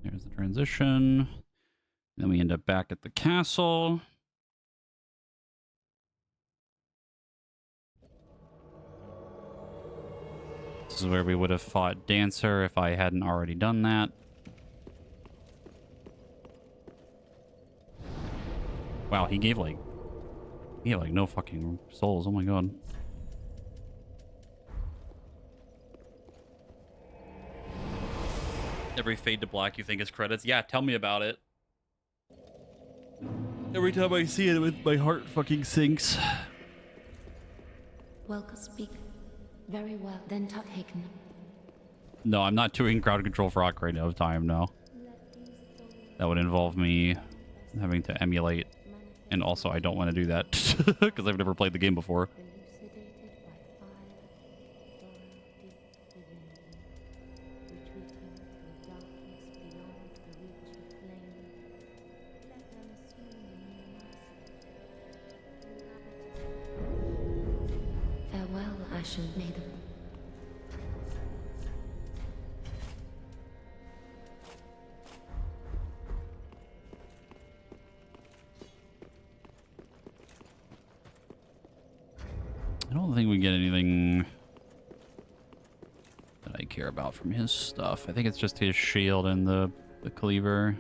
There's the transition. Then we end up back at the castle. This is where we would have fought Dancer if I hadn't already done that. Wow, he gave like no fucking souls. Oh my god. Every fade to black you think is credits? Yeah, tell me about it. Every time I see it, my heart fucking sinks.
Welcome, speak. Very well, then Tuthaken.
No, I'm not doing crowd control for Ocarina of Time, no. That would involve me having to emulate. And also, I don't want to do that because I've never played the game before.
Farewell, Ashen. May the
think we get anything that I care about from his stuff. I think it's just his shield and the cleaver.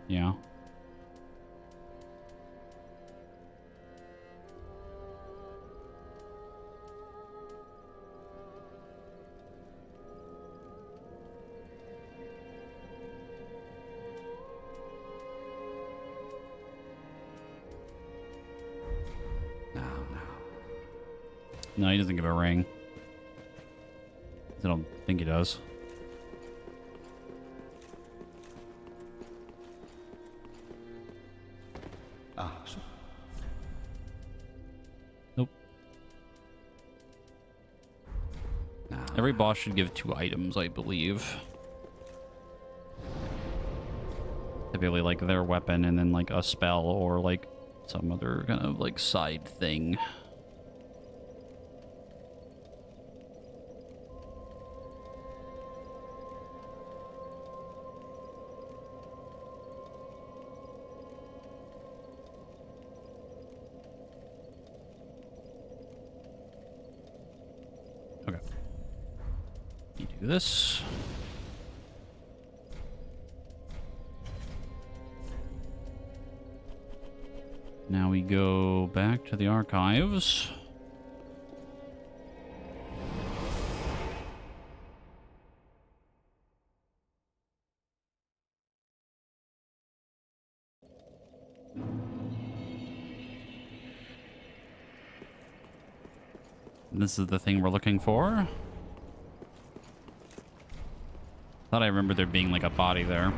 Yeah. No, he doesn't give a ring. I don't think he does. Nope. Every boss should give 2 items, I believe. Typically, like, their weapon and then, like, a spell or, like, some other kind of, like, side thing. Okay. You do this. Now we go back to the archives. This is the thing we're looking for. Thought I remember there being like a body there.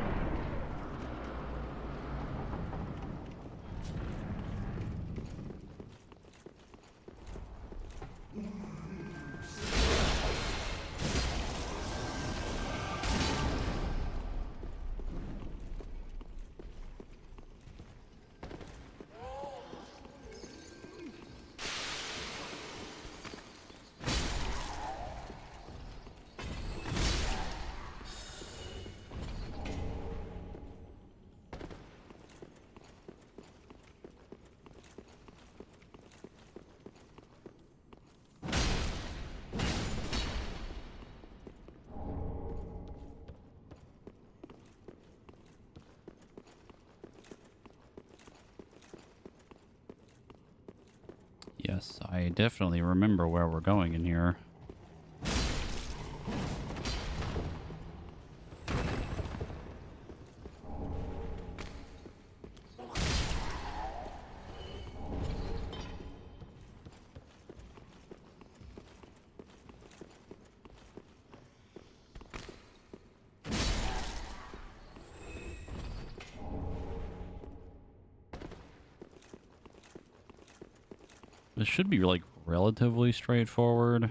Yes, I definitely remember where we're going in here. This should be like relatively straightforward.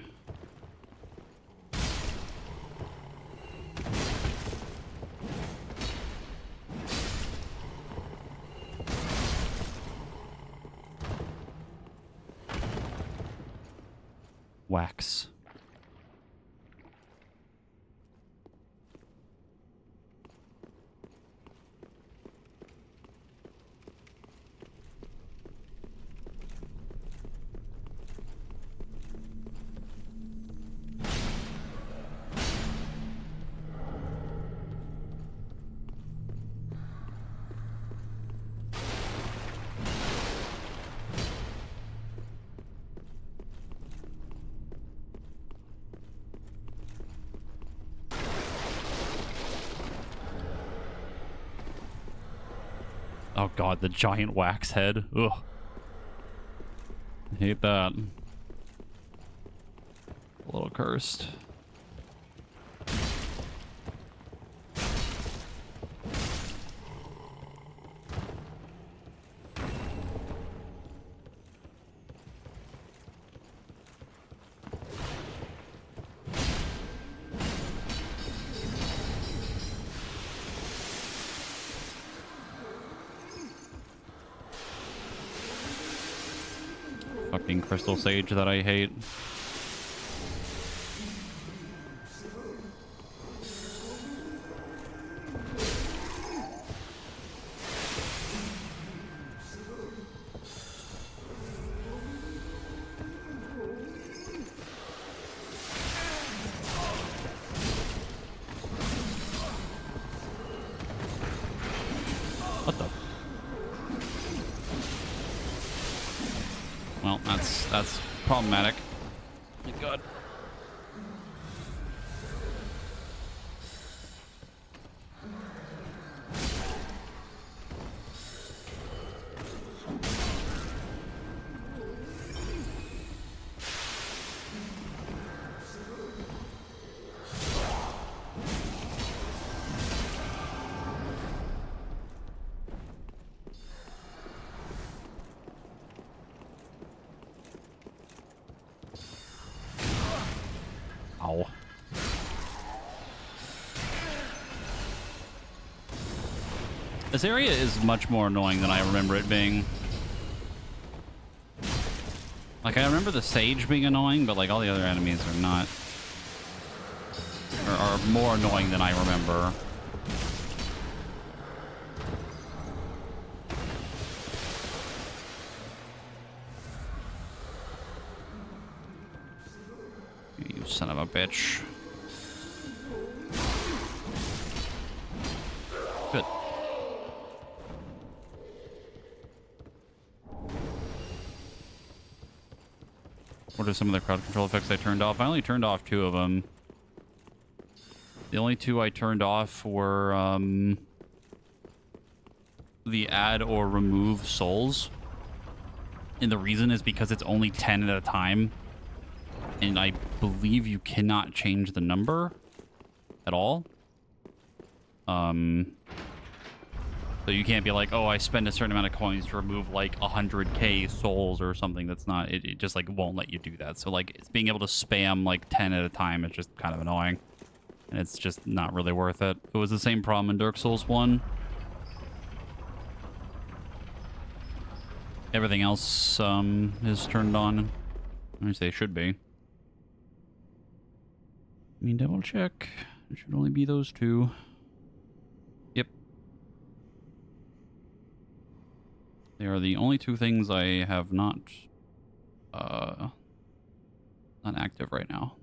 Wax. Oh god, the giant wax head. Ugh. I hate that. A little cursed. Fucking crystal sage that I hate. Well, that's problematic. Thank God. Ow. This area is much more annoying than I remember it being. Like, I remember the Sage being annoying, but like all the other enemies are not. Or are more annoying than I remember. You son of a bitch. Good. What are some of the crowd control effects I turned off? I only turned off 2 of them. The only 2 I turned off were the add or remove souls. And the reason is because it's only 10 at a time. And I believe you cannot change the number at all. So you can't be like, oh, I spend a certain amount of coins to remove like 100k souls or something. That's not, it just like won't let you do that. So like it's being able to spam like 10 at a time is just kind of annoying. And it's just not really worth it. It was the same problem in Dark Souls 1. Everything else is turned on. At least they should be. I mean, double check. It should only be those 2. Yep. They are the only 2 things I have not active right now.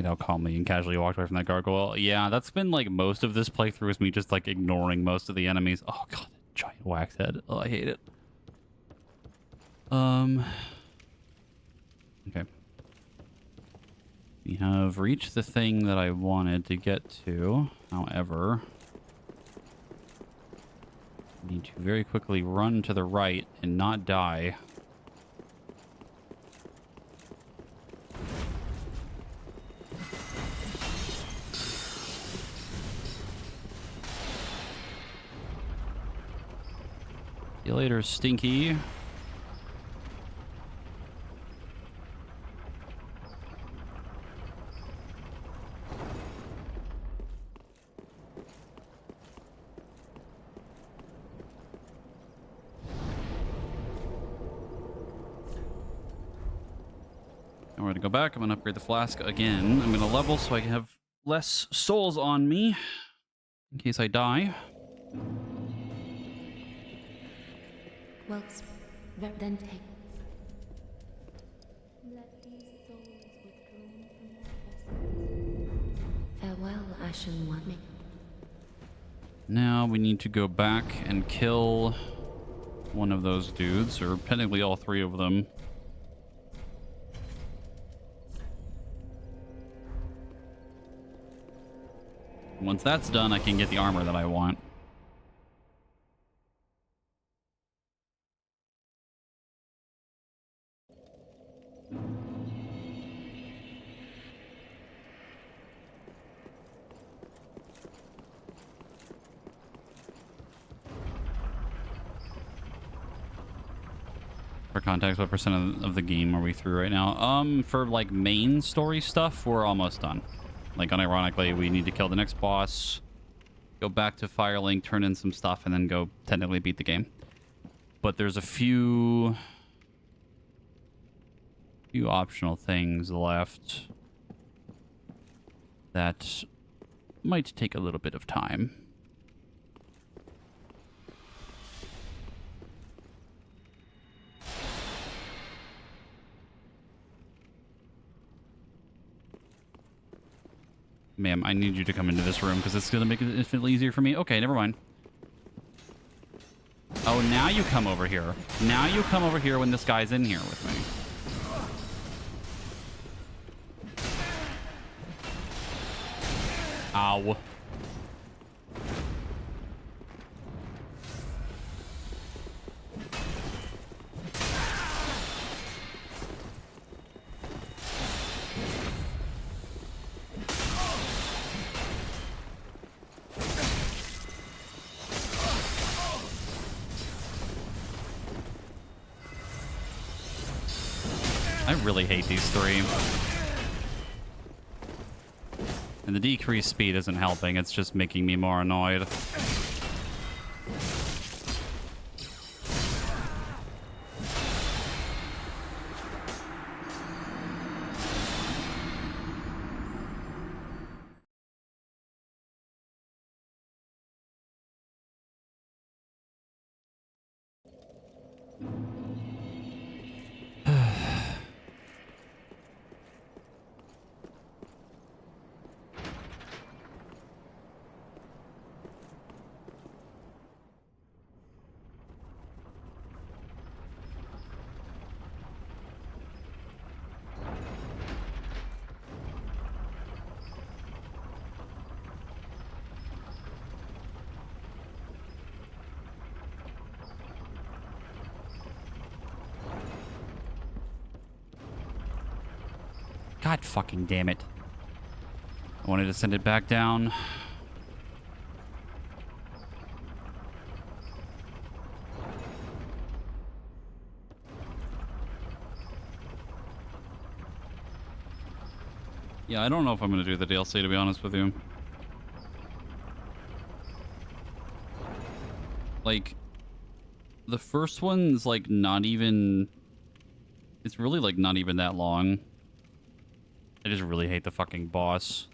You know, calmly and casually walked away from that gargoyle. Yeah, that's been like most of this playthrough is me just like ignoring most of the enemies. Oh god, that giant wax head. Oh, I hate it. Okay. We have reached the thing that I wanted to get to. However, I need to very quickly run to the right and not die. See you later, Stinky. I'm going to go back. I'm going to upgrade the flask again. I'm going to level so I can have less souls on me in case I die.
Well, then take. Let these souls withdrawn from their vessels. Farewell, Ashen One.
Now we need to go back and kill one of those dudes, or technically all three of them. Once that's done, I can get the armor that I want. For context, what percent of the game are we through right now? For like main story stuff, we're almost done. Like, unironically, we need to kill the next boss, go back to Firelink, turn in some stuff, and then go technically beat the game. But there's a few optional things left that might take a little bit of time. Ma'am, I need you to come into this room because it's going to make it infinitely easier for me. Okay, never mind. Oh, now you come over here. Now you come over here when this guy's in here with me. Ow. I really hate these three. And the decreased speed isn't helping, it's just making me more annoyed. God fucking damn it. I wanted to send it back down. Yeah, I don't know if I'm going to do the DLC, to be honest with you. Like, the first one's like not even... It's really like not even that long. I just really hate the fucking boss.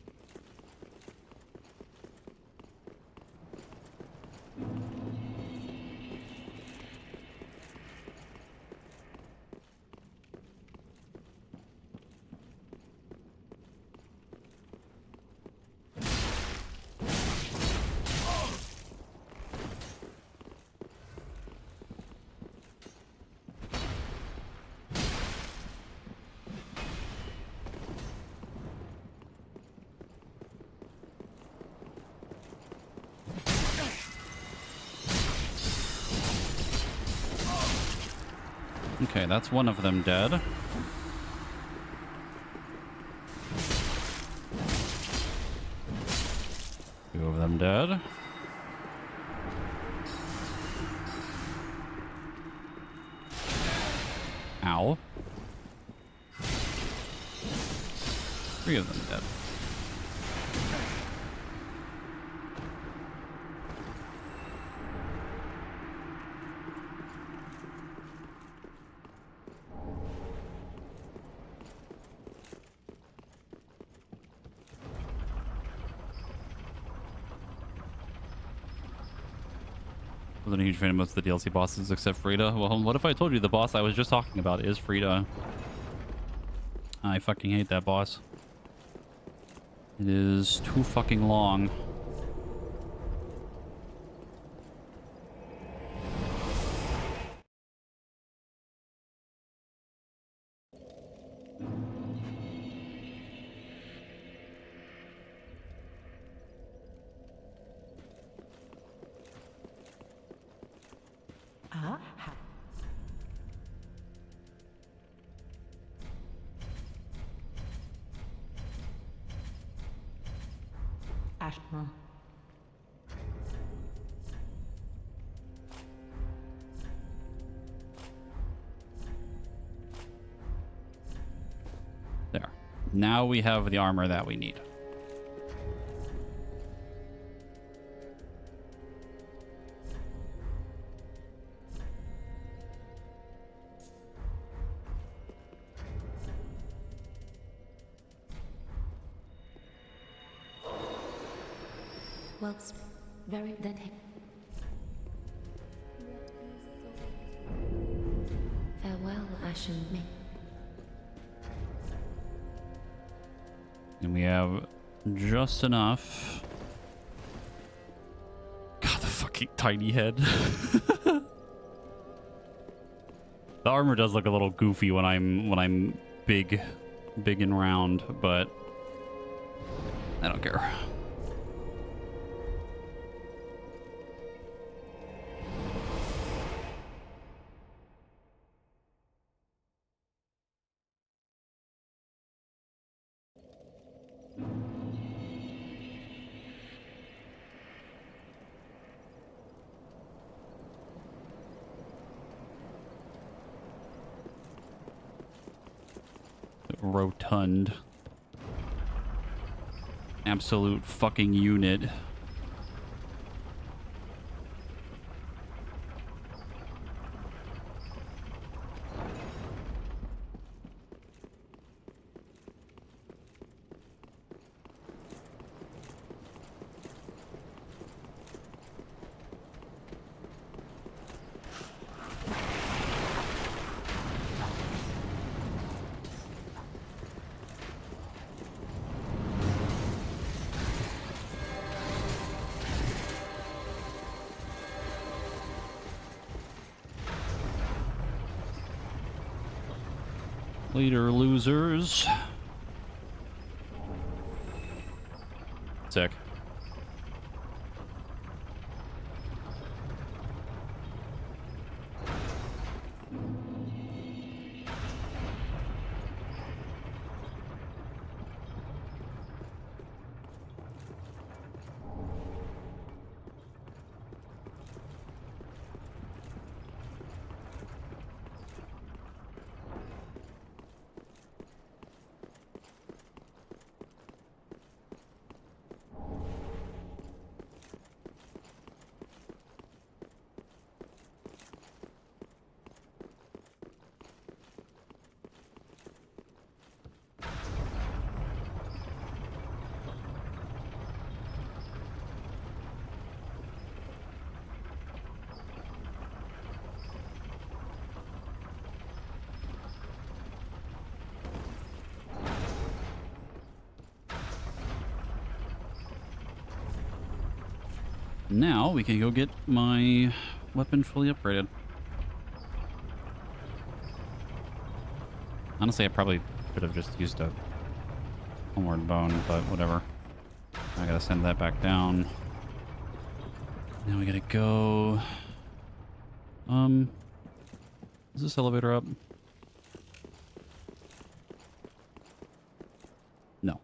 Okay, that's one of them dead. Two of them dead. Ow. Three of them dead. Wasn't a huge fan of most of the DLC bosses except Frida. Well, what if I told you the boss I was just talking about is Frida? I fucking hate that boss. It is too fucking long.
Ah. Ashton.
There. Now we have the armor that we need.
Well, very then. Farewell, Ashen Mink.
And we have just enough. God, the fucking tiny head. The armor does look a little goofy when I'm big and round, but I don't care. Rotund. Absolute fucking unit. Later, losers. Sick. Now we can go get my weapon fully upgraded. Honestly, I probably could have just used a homeward bone, but whatever. I gotta send that back down. Now we gotta go... Is this elevator up? No.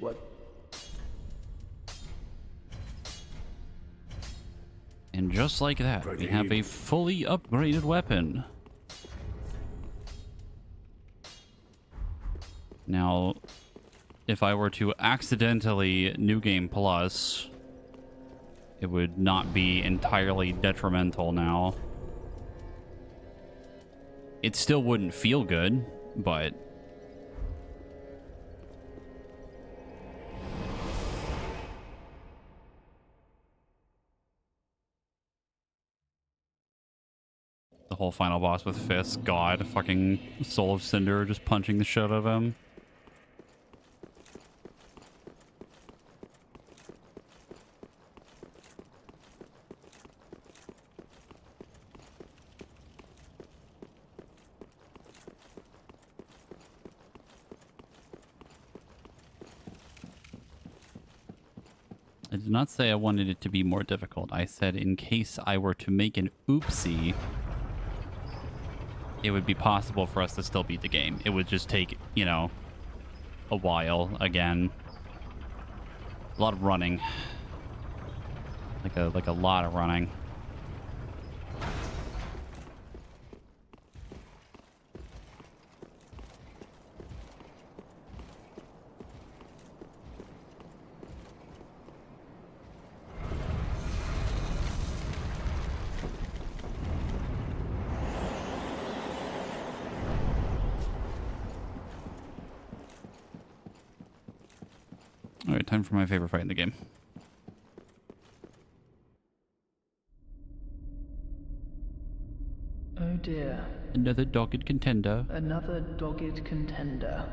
What?
And just like that, we have a fully upgraded weapon. Now, if I were to accidentally New Game Plus, it would not be entirely detrimental now. It still wouldn't feel good, but... the whole final boss with Fisk, God, fucking Soul of Cinder just punching the shit out of him. I did not say I wanted it to be more difficult. I said in case I were to make an oopsie, it would be possible for us to still beat the game. It would just take, you know, a while again. A lot of running. Like a lot of running. Alright, time for my favorite fight in the game.
Oh dear.
Another dogged contender.
Another dogged contender.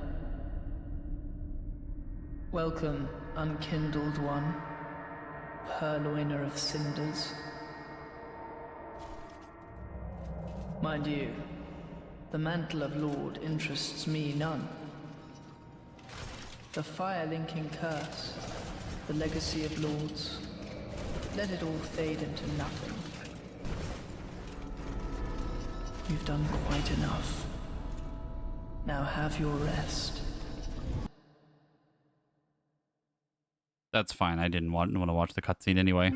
Welcome, unkindled one, purloiner of cinders. Mind you, the mantle of Lord interests me none. The fire-linking curse, the legacy of lords, let it all fade into nothing. You've done quite enough. Now have your rest.
That's fine. I didn't want to watch the cutscene anyway.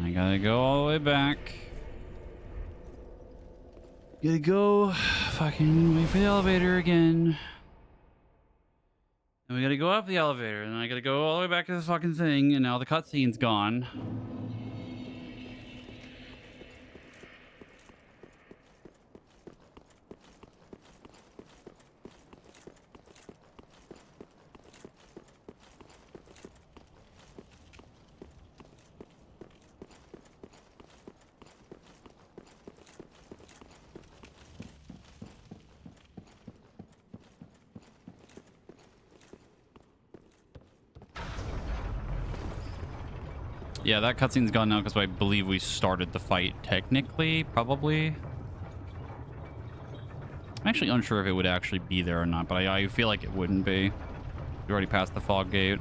I gotta go all the way back. Gotta go fucking wait for the elevator again. And we gotta go up the elevator, and I gotta go all the way back to the fucking thing, and now the cutscene's gone. Yeah, that cutscene's gone now because I believe we started the fight technically, probably. I'm actually unsure if it would actually be there or not, but I feel like it wouldn't be. We already passed the fog gate.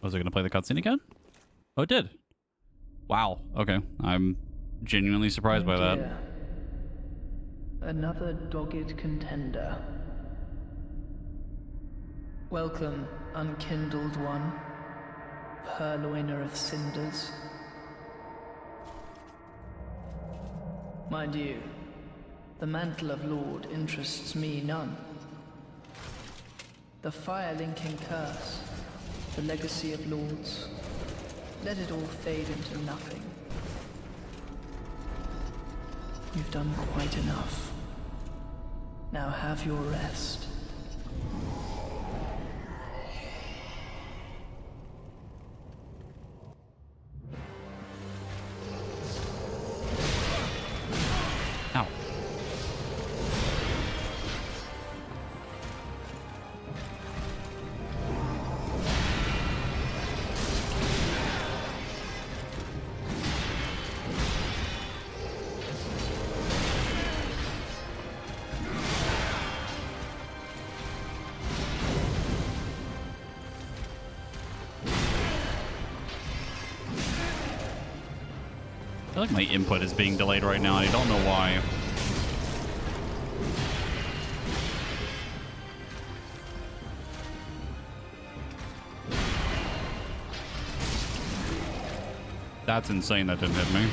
Was it going to play the cutscene again? Oh, it did. Wow. Okay. I'm genuinely surprised by that.
Dear. Another dogged contender. Welcome, unkindled one, purloiner of cinders. Mind you, The mantle of Lord interests me none. The fire-linking curse, the legacy of lords. Let it all fade into nothing. You've done quite enough. Now have your rest.
Ow. I feel like my input is being delayed right now, and I don't know why. That's insane, that didn't hit me.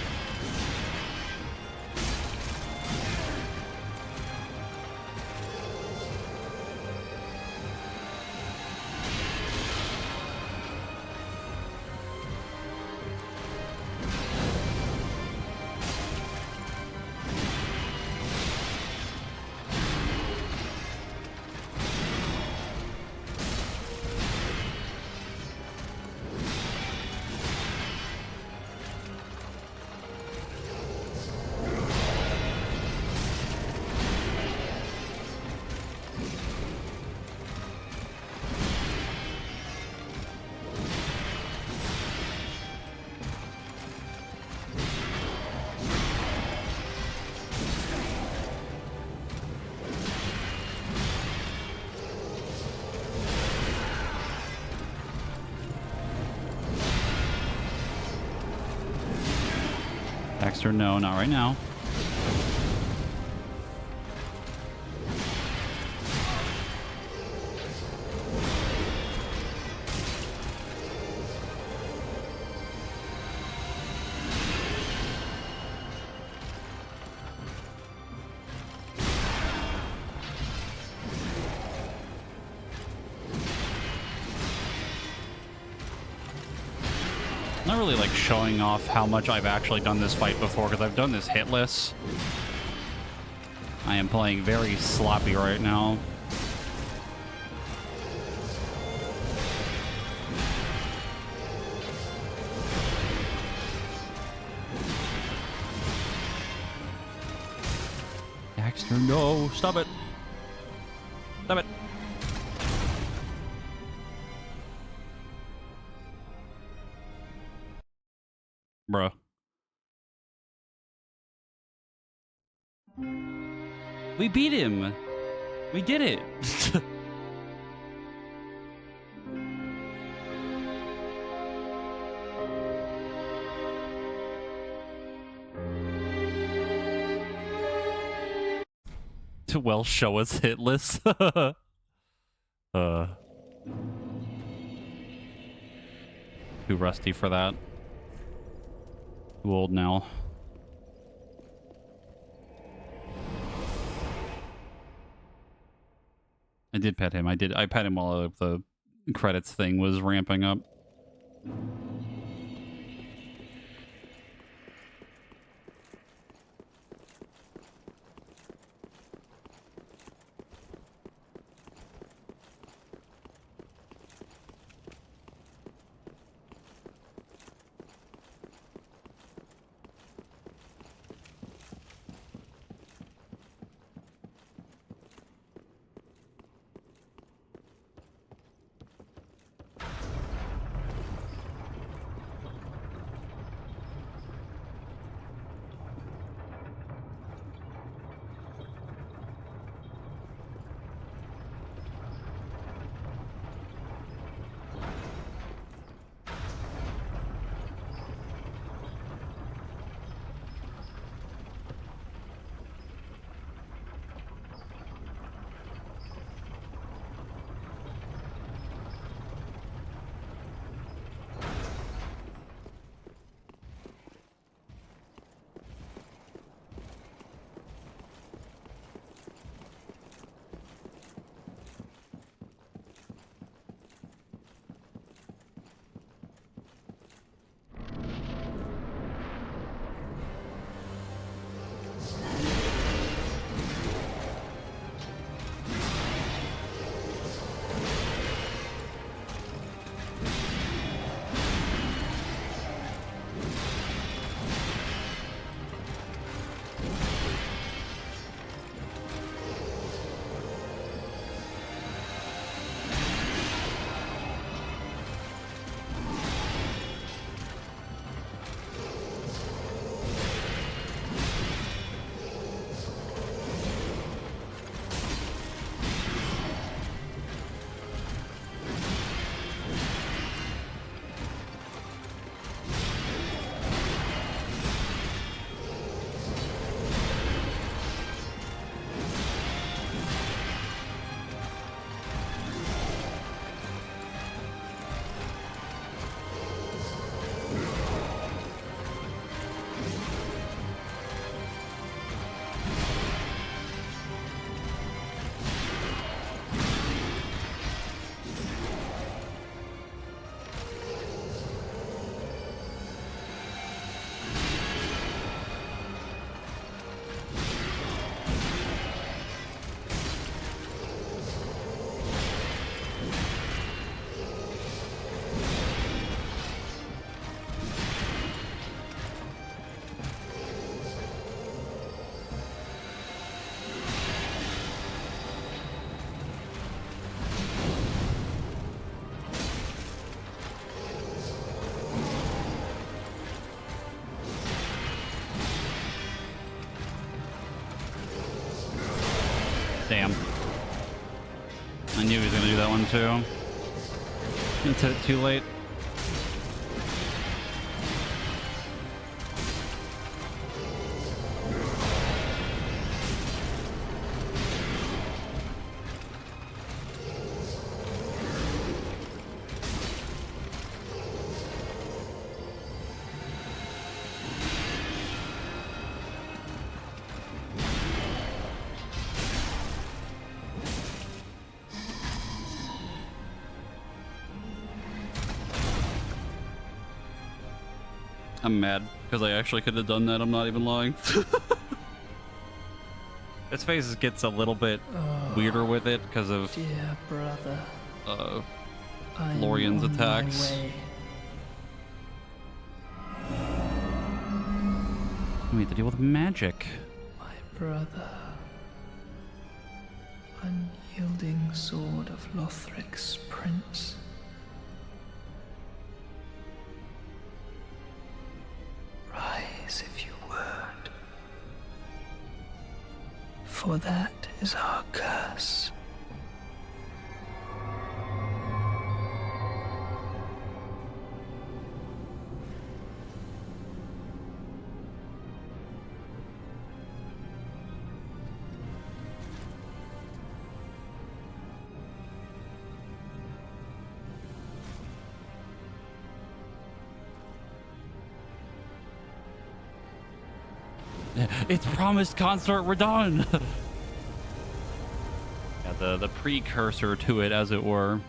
Dexter, no, not right now. Not really like showing off how much I've actually done this fight before, because I've done this hitless. I am playing very sloppy right now. Dexter, no, stop it. Stop it. Bruh. We beat him. We did it. To well show us hitless. Too rusty for that. Too old now. I did pet him. I pet him while the credits thing was ramping up. Damn. I knew he was gonna do that one too. Into it too late. I'm mad because I actually could have done that. I'm not even lying. His face gets a little bit weirder with it because of
Dear brother, I'm
Lorian's
on my
attacks.
way.
We have to deal with magic.
My brother, unyielding sword of Lothric's prince. Rise if you would, for that is our curse.
It's promised consort Radon. Yeah, the precursor to it, as it were.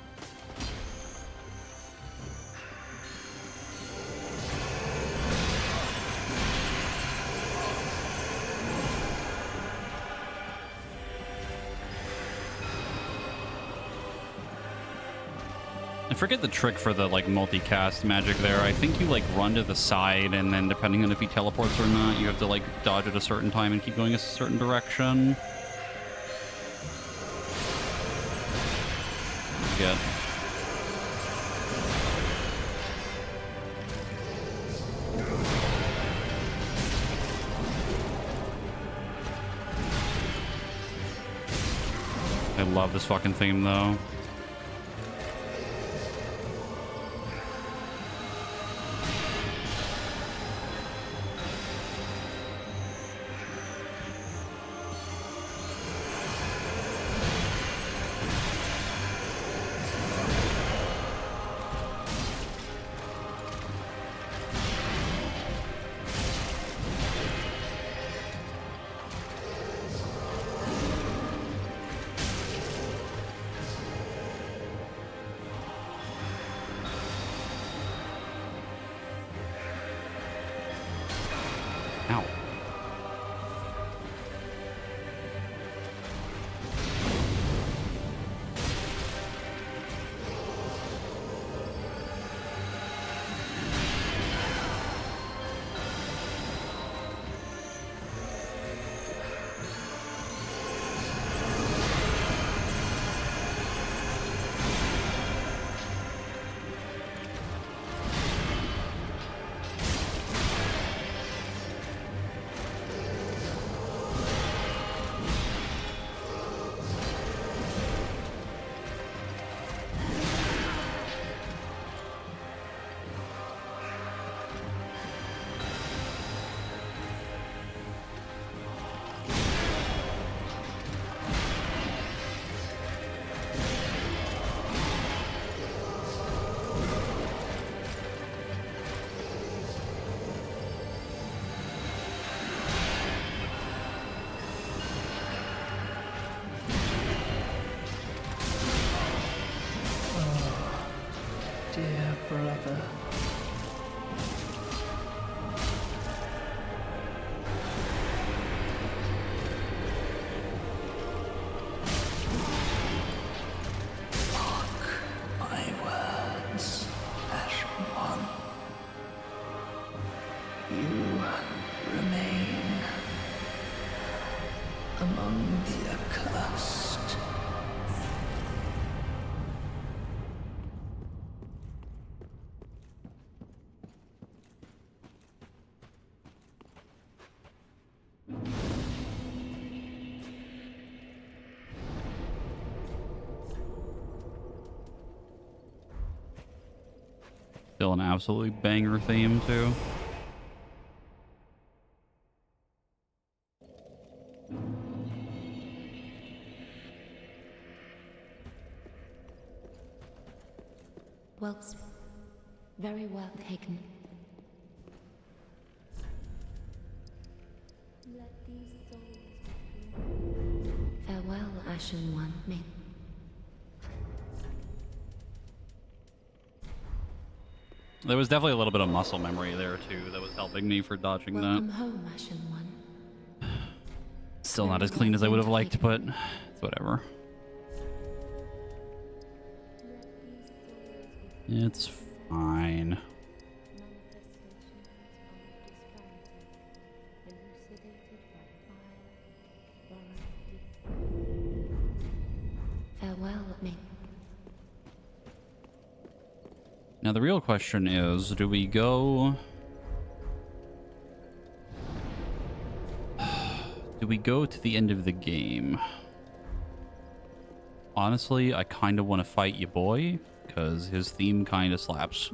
I forget the trick for the like multicast magic there. I think you like run to the side, and then depending on if he teleports or not, you have to like dodge at a certain time and keep going a certain direction. Good. I love this fucking theme though. Ow.
Dear brother. Mark my words, Ashwan. You remain among the accursed.
Still an absolutely banger theme, too.
Well, very well taken. Let these souls farewell, Ashen One. May
There was definitely a little bit of muscle memory there, too, that was helping me for dodging
welcome
that.
home, Ashen One.
Still not as clean as I would have liked, but it's whatever. It's fine.
Farewell, me.
Now the real question is, do we go... do we go to the end of the game? Honestly, I kind of want to fight your boy, because his theme kind of slaps.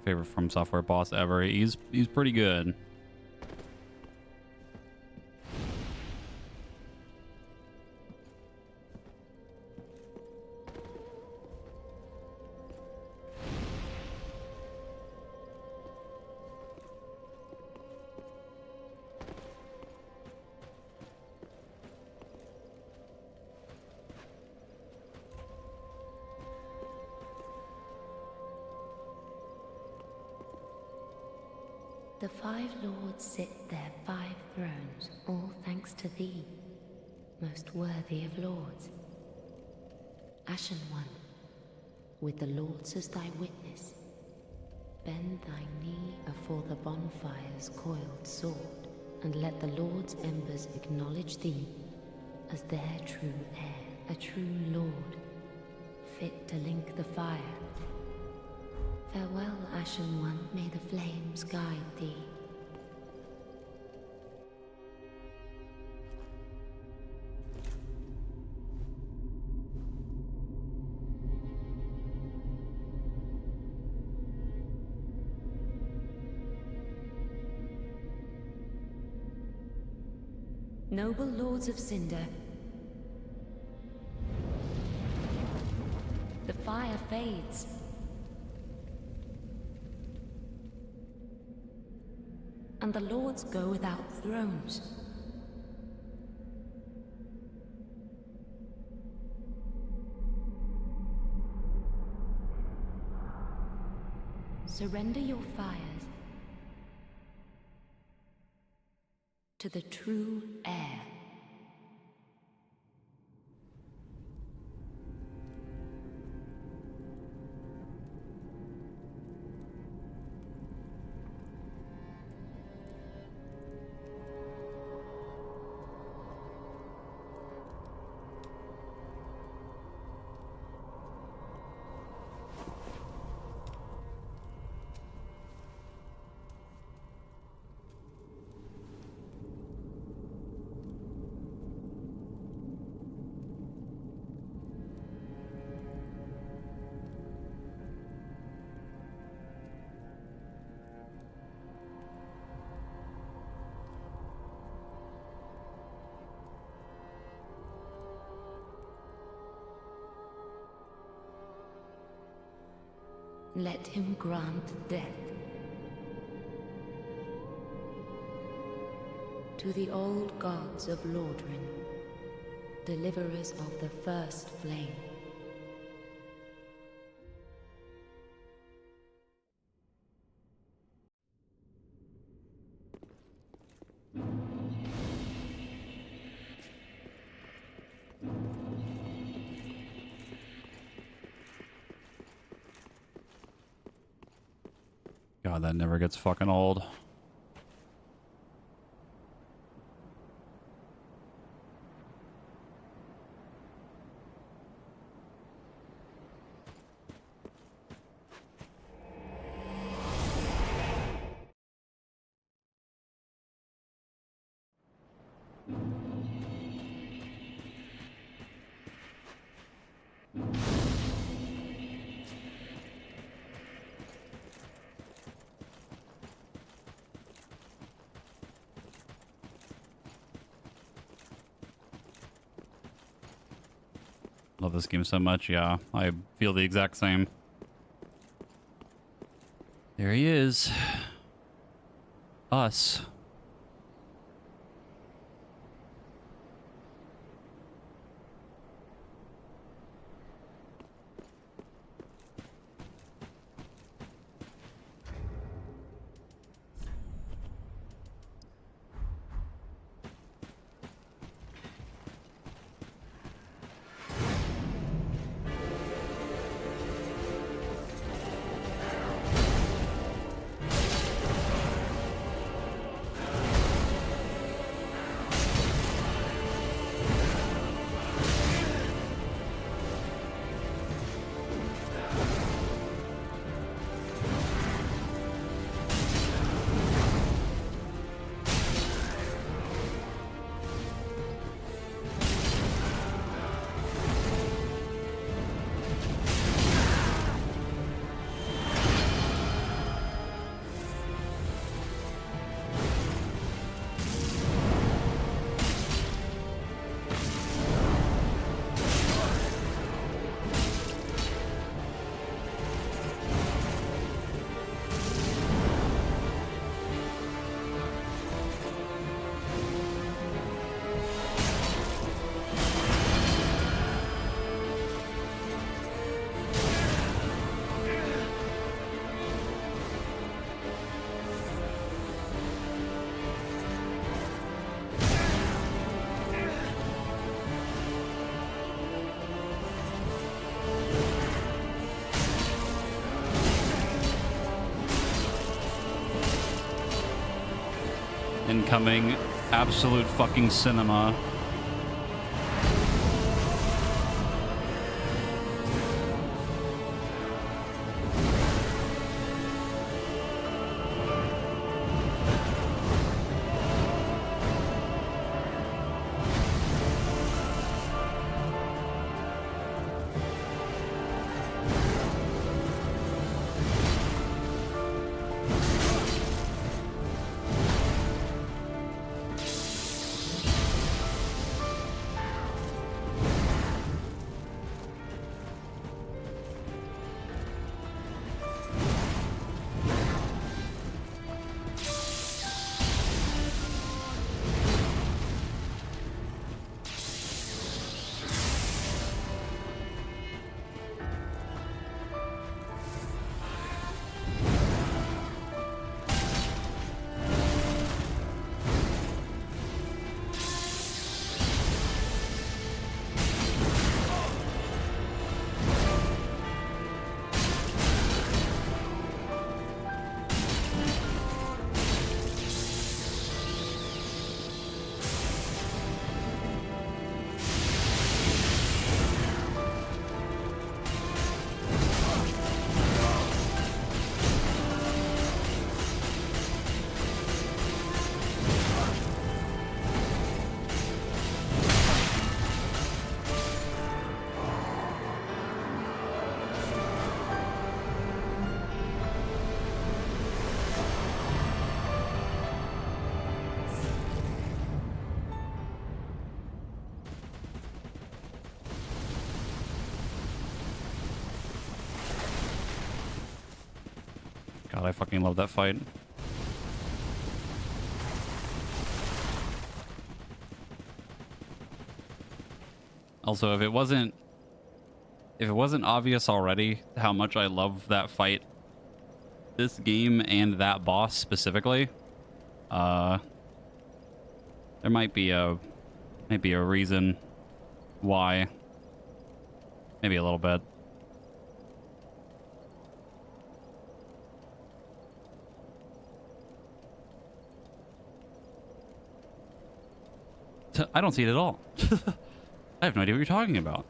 Favorite From Software boss ever. He's pretty good.
The five lords sit their 5 thrones, all thanks to thee, most worthy of lords. Ashen One, with the lords as thy witness, bend thy knee afore the bonfire's coiled sword, and let the lords' embers acknowledge thee as their true heir, a true lord, fit to link the fire. Farewell, Ashen One, may the flames guide thee. Noble lords of Cinder, the fire fades. And the lords go without thrones. Surrender your fires to the true heir. Let him grant death to the old gods of Lordran, deliverers of the first flame.
God, that never gets fucking old. love this game so much. Yeah, I feel the exact same. There he is. Us. Incoming absolute fucking cinema. God, I fucking love that fight. Also, if it wasn't obvious already how much I love that fight, this game and that boss specifically, there might be a reason why. Maybe a little bit. I don't see it at all. I have no idea what you're talking about.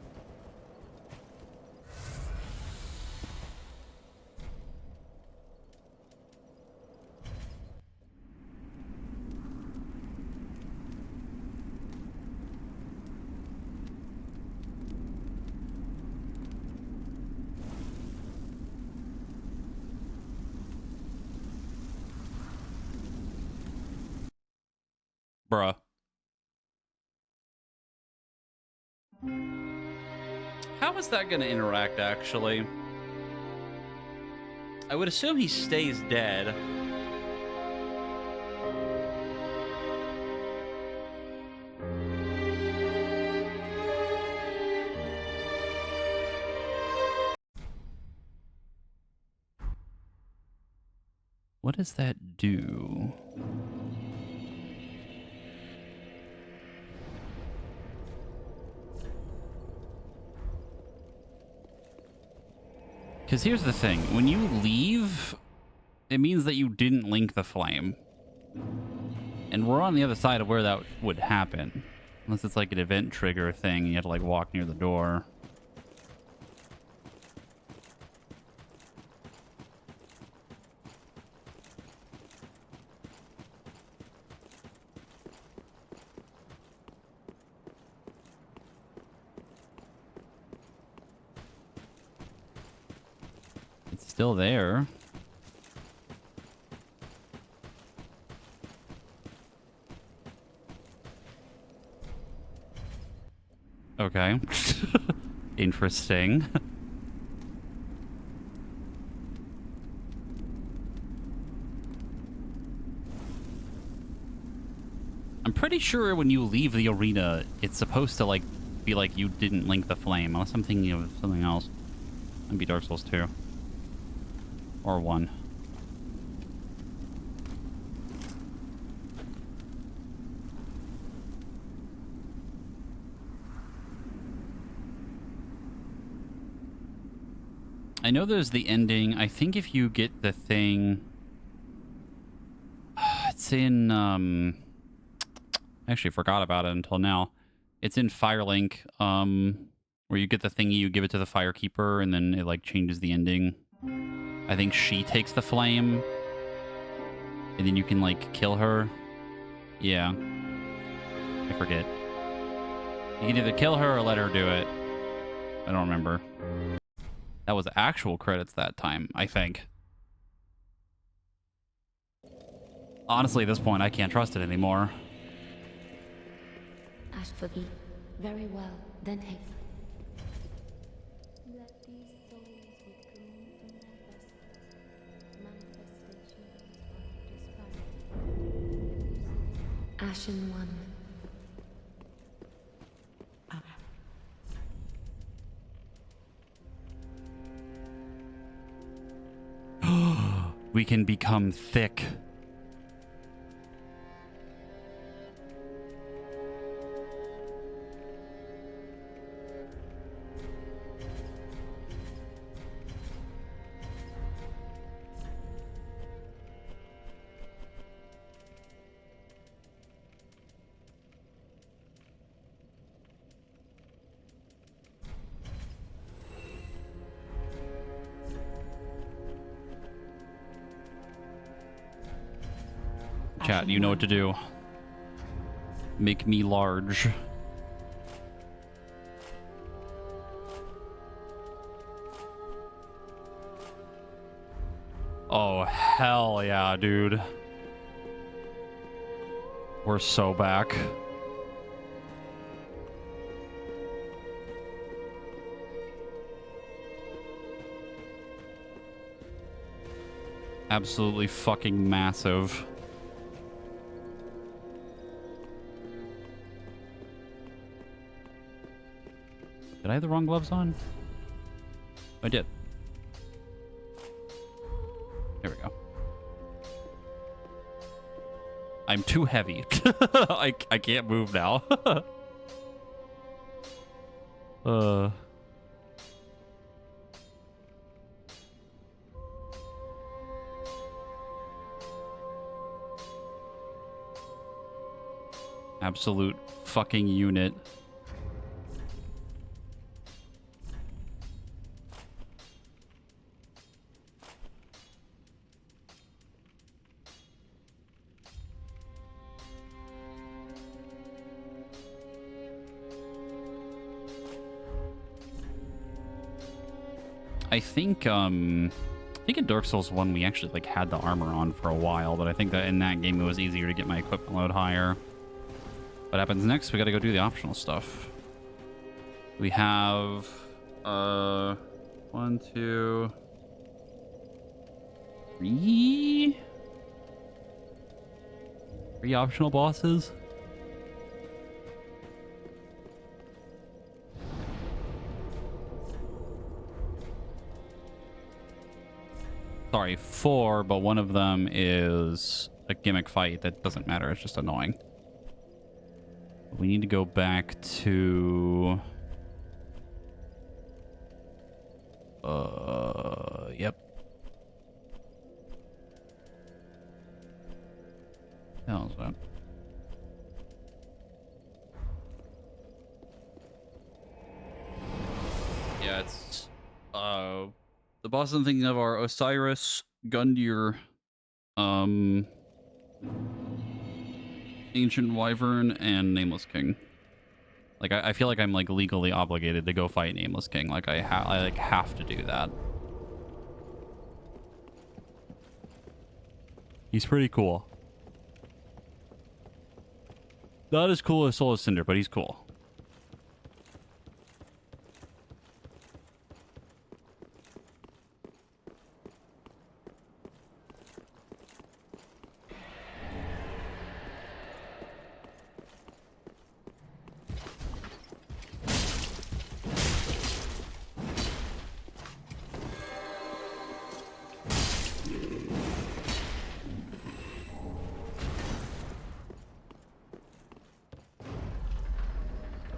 Bruh. is that going to interact, actually? I would assume he stays dead. What does that do? Because here's the thing. When you leave, it means that you didn't link the flame. And we're on the other side of where that would happen. Unless it's like an event trigger thing. You have to like walk near the door. Still there. Okay. Interesting. I'm pretty sure when you leave the arena, it's supposed to like be like you didn't link the flame, unless I'm thinking of something else. Might be Dark Souls 2. Or 1. I know there's the ending. I think if you get the thing... It's in... I actually forgot about it until now. It's in Firelink, where you get the thingy, you give it to the Firekeeper, and then it like changes the ending. I think she takes the flame, and then you can, like, kill her. Yeah. I forget. You can either kill her or let her do it. I don't remember. That was actual credits that time, I think. Honestly, at this point, I can't trust it anymore.
Ask for thee. Very well, then haste. Let these souls withdrawn from their vessels, manifestations of disparity. Ashen One.
We can become thick. Chat, you know what to do. Make me large. Oh, hell yeah, dude. We're so back. Absolutely fucking massive. Did I have the wrong gloves on? I did. There we go. I'm too heavy. I can't move now. Absolute fucking unit. I think in Dark Souls 1 we actually like had the armor on for a while, but I think that in that game it was easier to get my equipment load higher. What happens next? We gotta go do the optional stuff. We have 1, 2, 3. 3 optional bosses. Sorry, 4, but one of them is a gimmick fight that doesn't matter. It's just annoying. We need to go back to... Yep. What the hell is that? Yeah, it's... The boss I'm thinking of are Osiris, Gundyr, Ancient Wyvern, and Nameless King. Like, I feel like I'm, like, legally obligated to go fight Nameless King. Like, I have to do that. He's pretty cool. Not as cool as Soul of Cinder, but he's cool.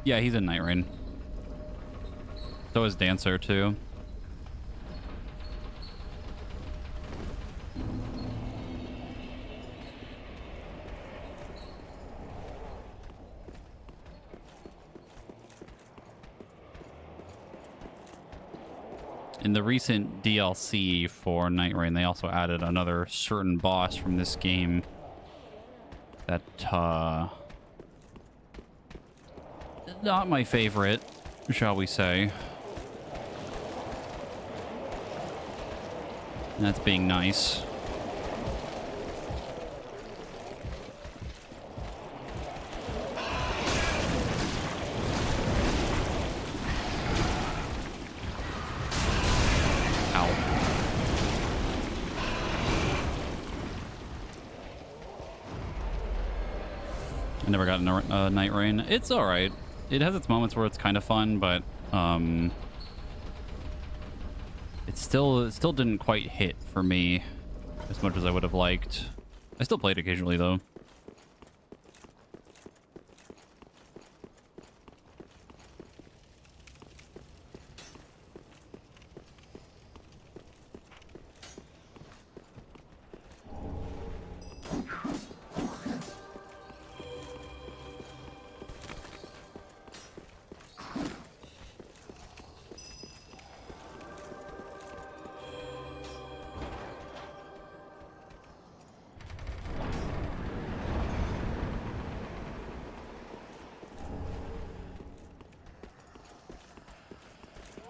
Yeah, he's in Night Rain. So is Dancer, too. In the recent DLC for Night Rain, they also added another certain boss from this game that, not my favorite, shall we say. And that's being nice. I never got a Night Rain. It's alright. It has its moments where it's kind of fun, but it still didn't quite hit for me as much as I would have liked. I still played occasionally, though.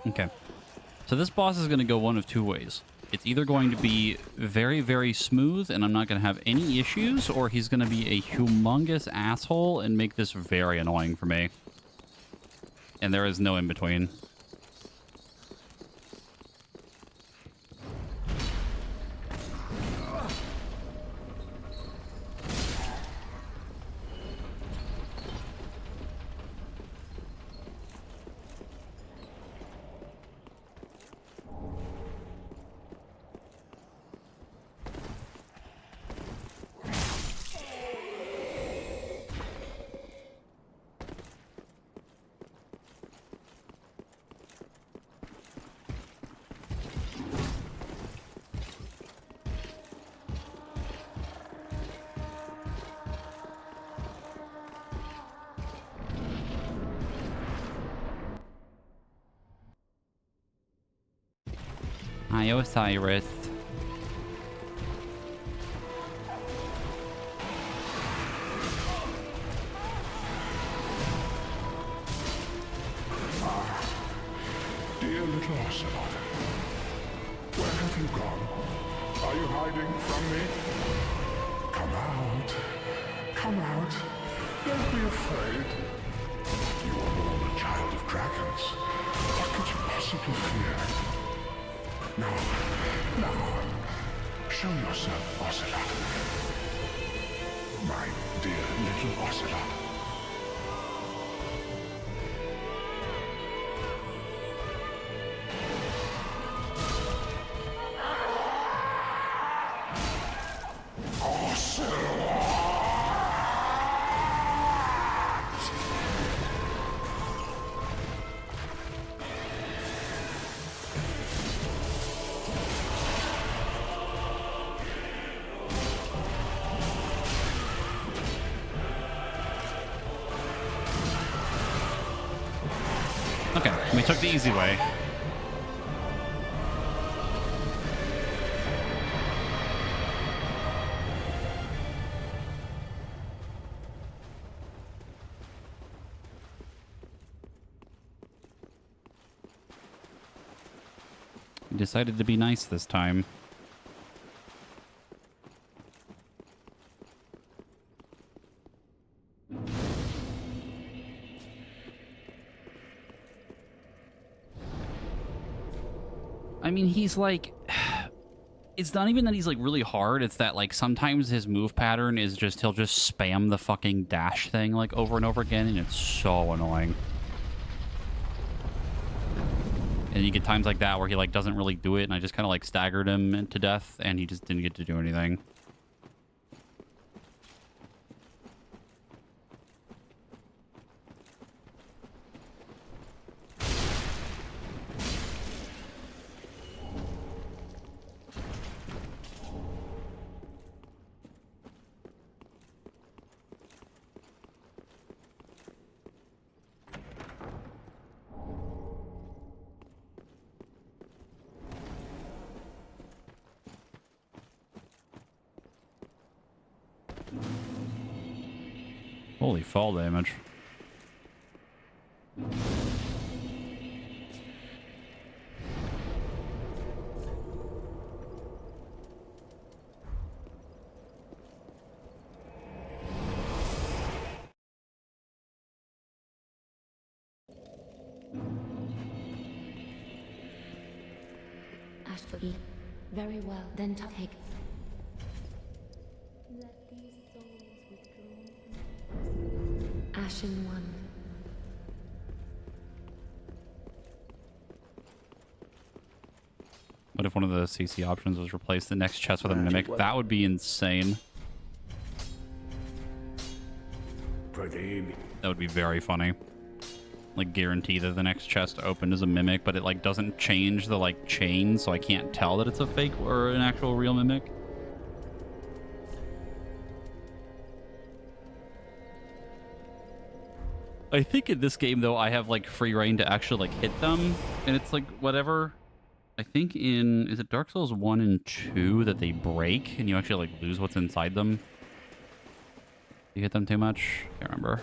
Okay. So this boss is going to go one of two ways. It's either going to be very, very smooth and I'm not going to have any issues, or he's going to be a humongous asshole and make this very annoying for me. And there is no in between. Hi, Osiris.
Dear little Ocelot, where have you gone? Are you hiding from me? Come out. Come out. Don't be afraid. You are born a child of dragons. What could you possibly fear? Now, show yourself, Ocelot. My dear little Ocelot.
Okay, we took the easy way. We decided to be nice this time. I mean, he's like, it's not even that he's like really hard. It's that like sometimes his move pattern is just, he'll just spam the fucking dash thing like over and over again. And it's so annoying. And you get times like that where he like doesn't really do it. And I just kind of like staggered him to death and he just didn't get to do anything. Holy fall damage.
Ashford, very well. Then take. Let these souls withdrawn. Ashen One.
What if one of the CC options was replace the next chest with a mimic? That would be insane. That would be very funny. Like guarantee that the next chest opened is a mimic, but it like doesn't change the like chain, so I can't tell that it's a fake or an actual real mimic. I think in this game though I have like free reign to actually like hit them, and it's like whatever. I think in, is it Dark Souls 1 and 2 that they break and you actually like lose what's inside them? You hit them too much? Can't remember.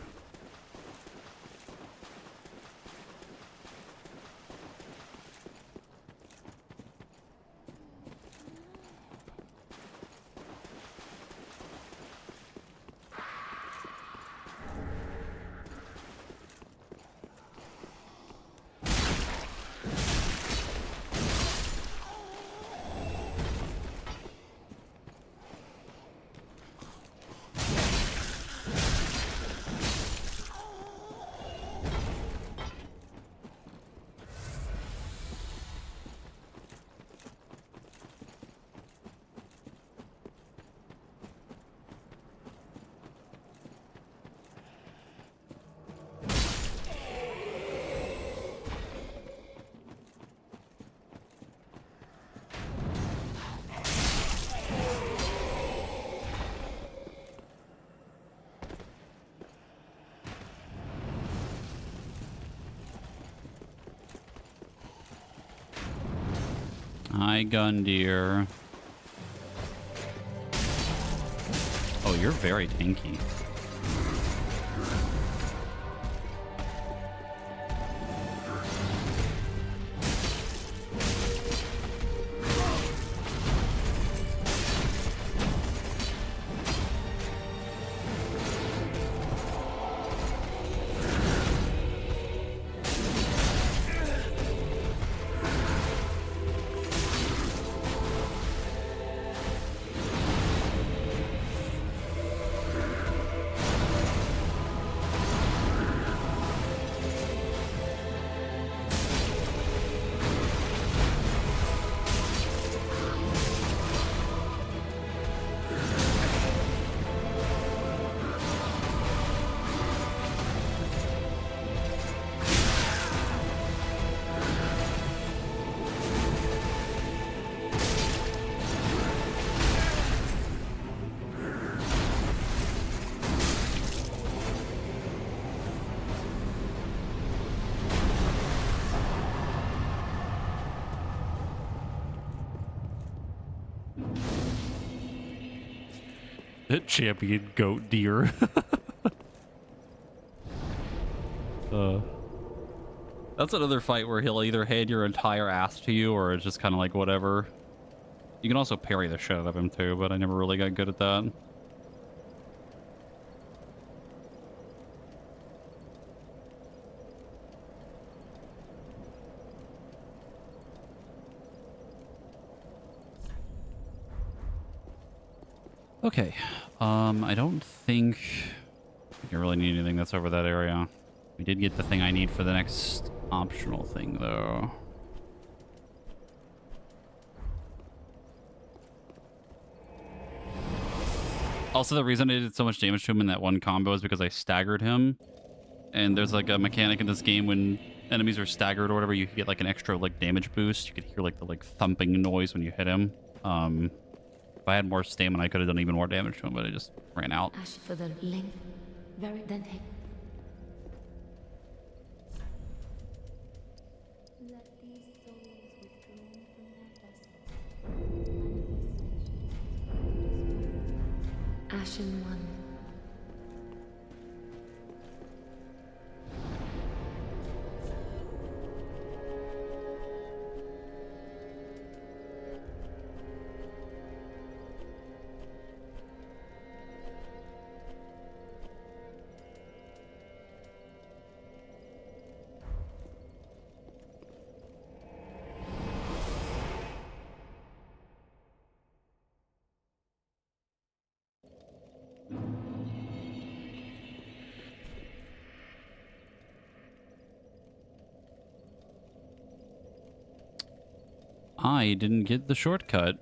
Hi, Gundyr. Oh, you're very tanky. Champion goat deer. That's another fight where he'll either hand your entire ass to you or it's just kind of like whatever. You can also parry the shit out of him too, but I never really got good at that. Okay, I don't think I really need anything that's over that area. We did get the thing I need for the next optional thing, though. Also, the reason I did so much damage to him in that one combo is because I staggered him. And there's like a mechanic in this game when enemies are staggered or whatever, you can get like an extra like damage boost. You could hear like the thumping noise when you hit him. If I had more stamina, I could have done even more damage to him, but I just ran out.
Ash for the length, very then take. Let these souls withdrawn from their vessels. Ashen One.
I didn't get the shortcut.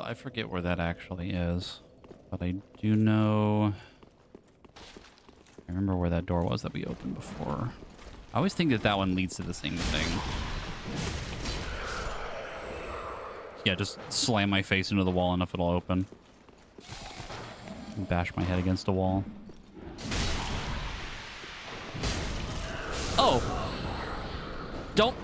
I forget where that actually is, but I do know. I remember where that door was that we opened before. I always think that that one leads to the same thing. Yeah, just slam my face into the wall enough it'll open. Bash my head against a wall. Oh! Don't...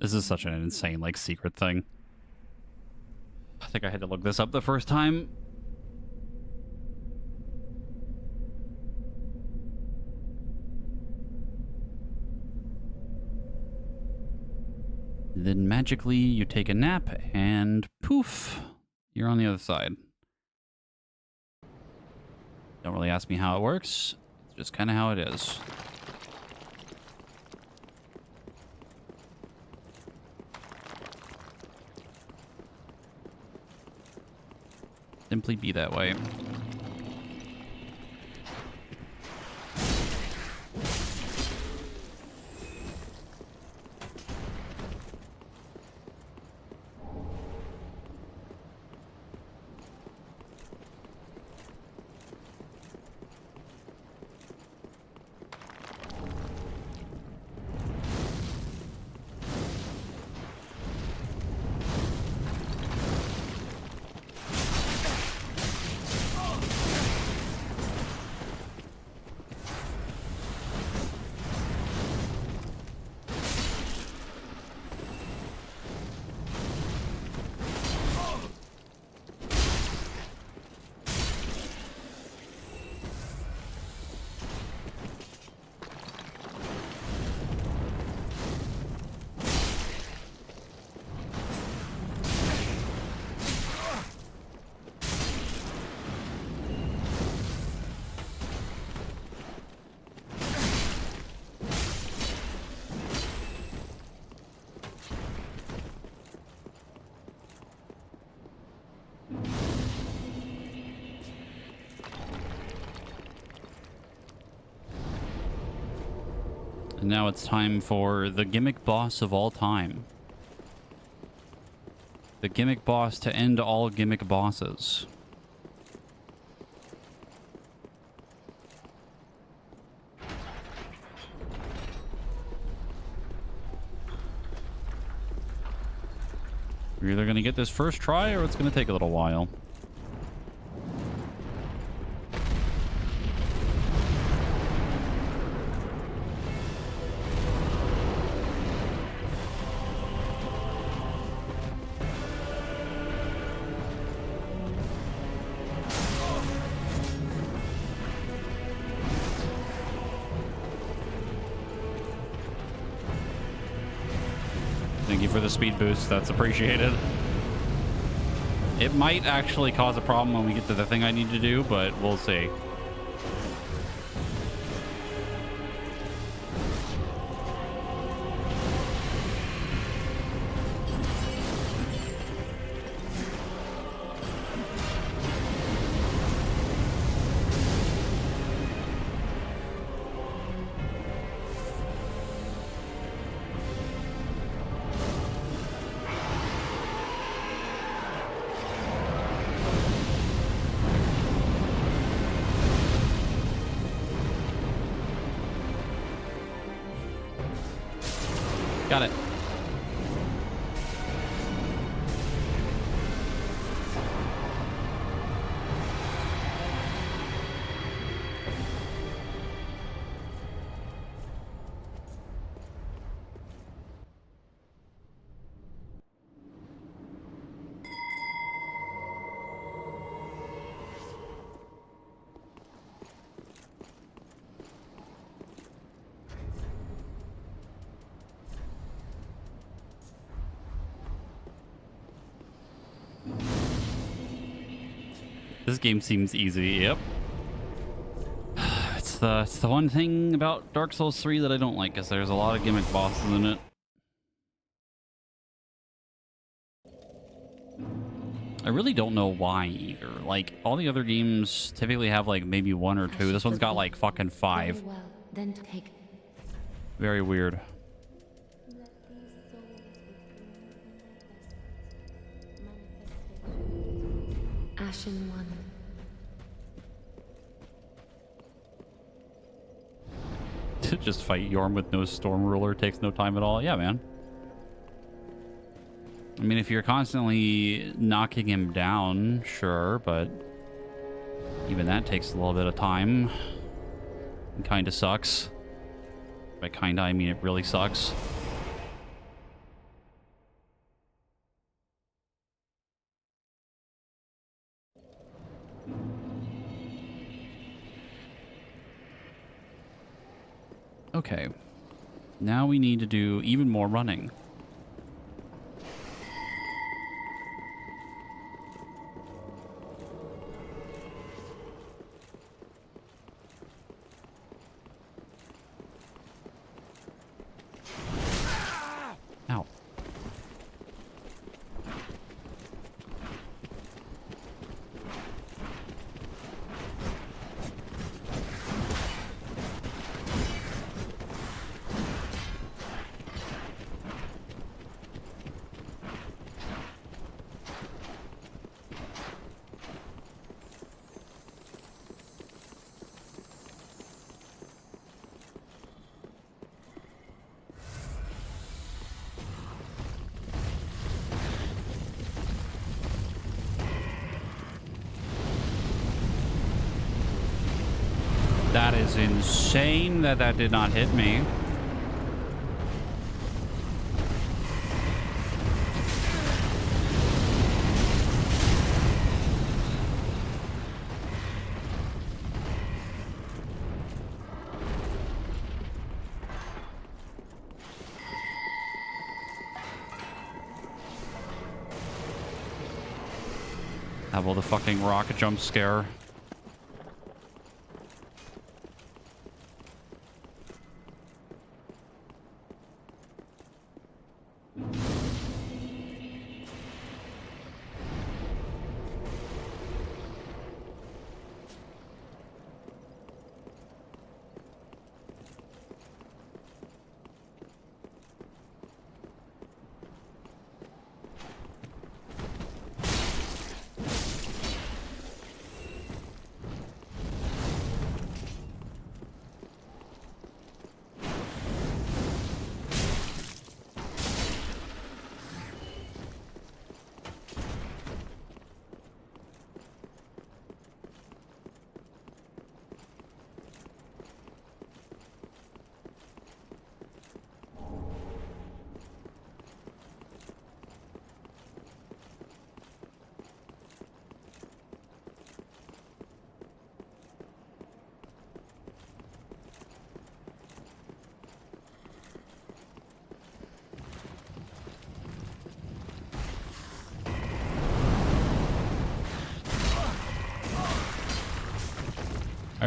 This is such an insane, like, secret thing. I think I had to look this up the first time. Then magically you take a nap and poof, you're on the other side. Don't really ask me how it works. It's just kind of how it is. Simply be that way. And now it's time for the gimmick boss of all time. The gimmick boss to end all gimmick bosses. We're either going to get this first try or it's going to take a little while. Thank you for the speed boost. That's appreciated. It might actually cause a problem when we get to the thing I need to do, but we'll see. Got it. This game seems easy. Yep. It's the one thing about Dark Souls 3 that I don't like, is there's a lot of gimmick bosses in it. I really don't know why either. Like, all the other games typically have like maybe one or two. This one's got like fucking 5.
Very well, then take.
Very weird.
Let these souls withdraw manifestations. Ashen One.
To just fight Yorm with no Storm Ruler takes no time at all. Yeah, man. I mean, if you're constantly knocking him down, sure, but even that takes a little bit of time. It kind of sucks. By kinda, I mean it really sucks. Okay. Now we need to do even more running. Ow. That is insane that that did not hit me. How about the fucking rocket jump scare?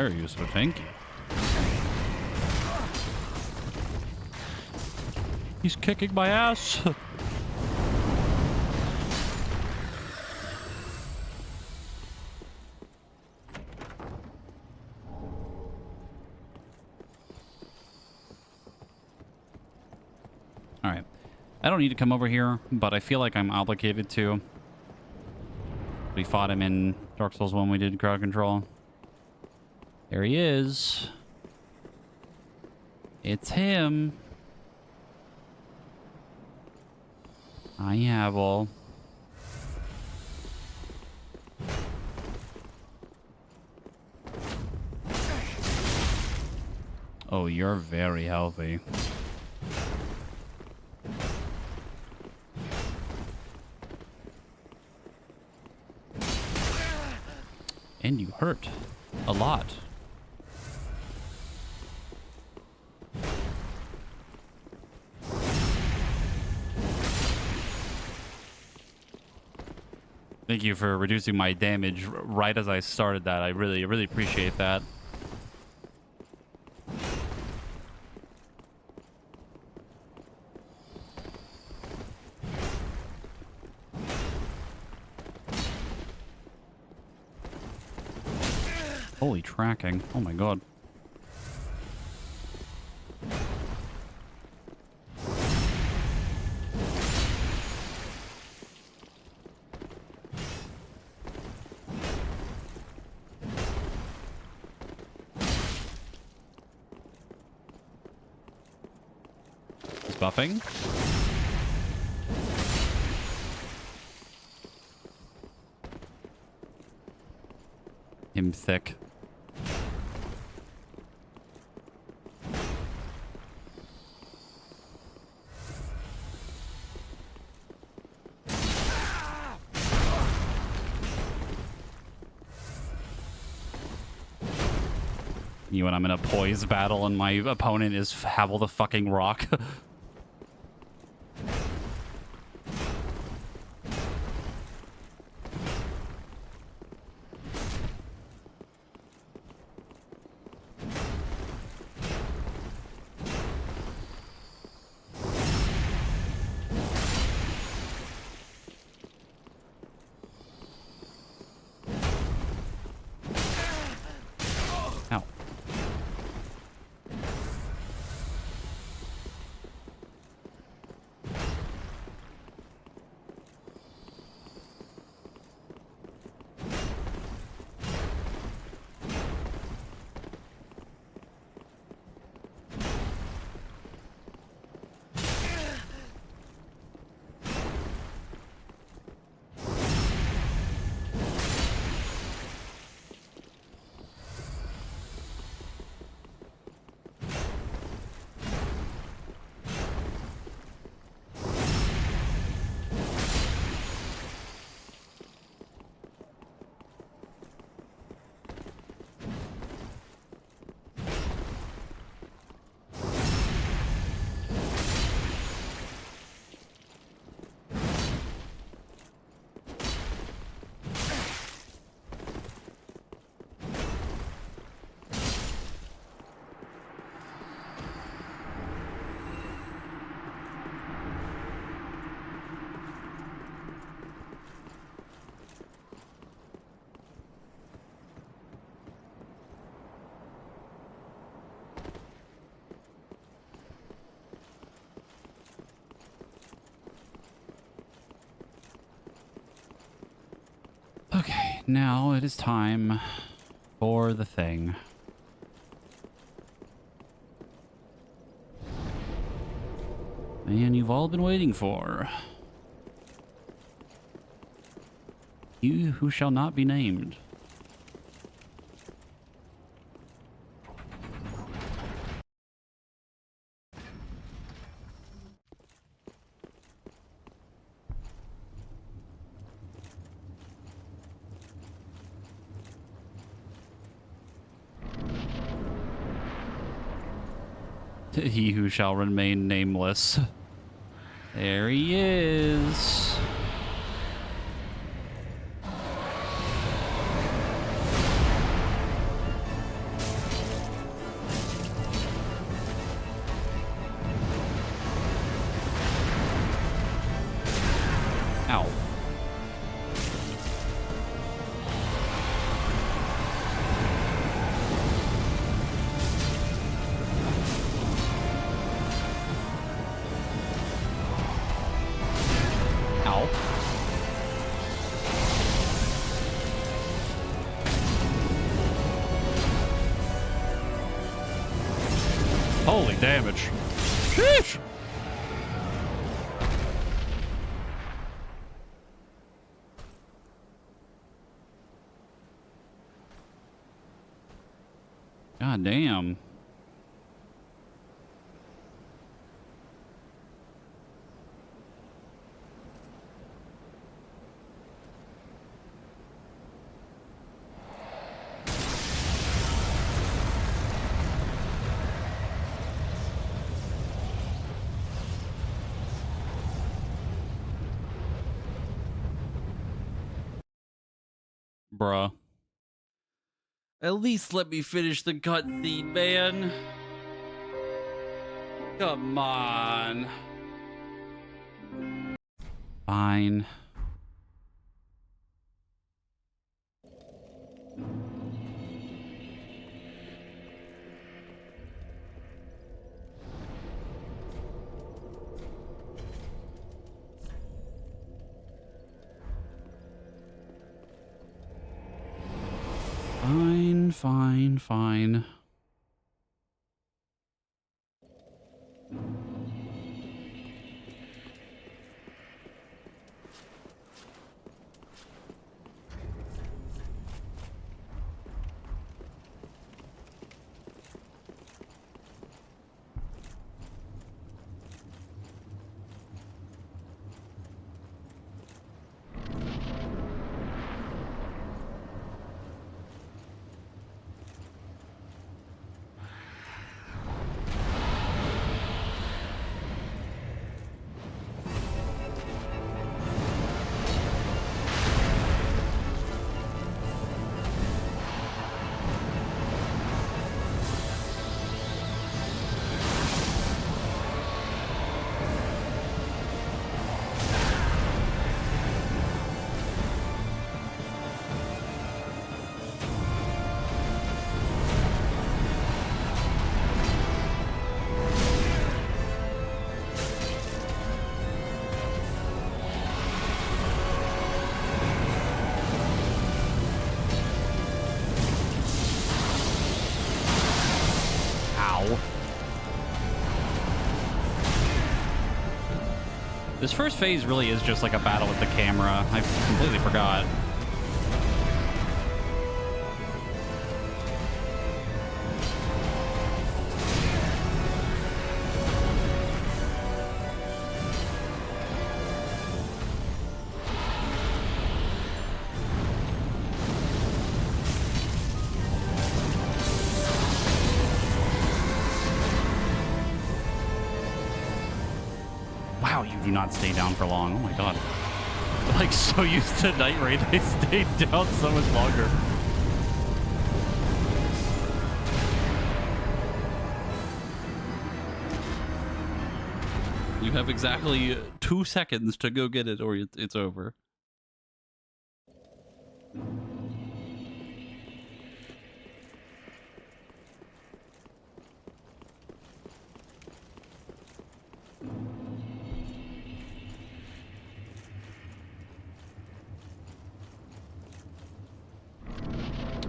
Very useful, thank you. He's kicking my ass. Alright. I don't need to come over here, but I feel like I'm obligated to. We fought him in Dark Souls 1 we did crowd control. There he is. It's him. I have all. Oh, you're very healthy. And you hurt a lot. Thank you for reducing my damage right as I started that. I really appreciate that. Holy tracking. Oh my god. He's buffing. Him thick. You and I'm in a poise battle and my opponent is Havel the fucking Rock. Ow. Okay, now it is time for the thing. And you've all been waiting for. He who shall not be named. He who shall remain nameless. There he is. Holy damage. Sheesh. God damn. Bruh. At least let me finish the cutscene, man. Come on. Fine. Fine, fine, fine. This first phase really is just like a battle with the camera. I completely forgot. Wow, you do not stay down for long. Oh my god. Like, so used to Night Raid, they stayed down so much longer. You have exactly 2 seconds to go get it or it's over.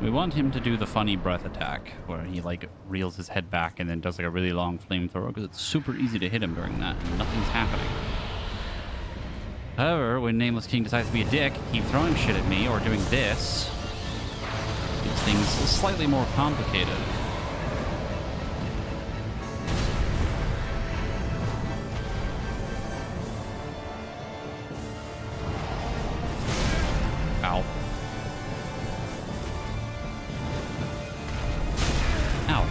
We want him to do the funny breath attack, where he like reels his head back and then does like a really long flamethrower, because it's super easy to hit him during that and nothing's happening. However, when Nameless King decides to be a dick, keep throwing shit at me or doing this, makes things slightly more complicated. Ow. Ow.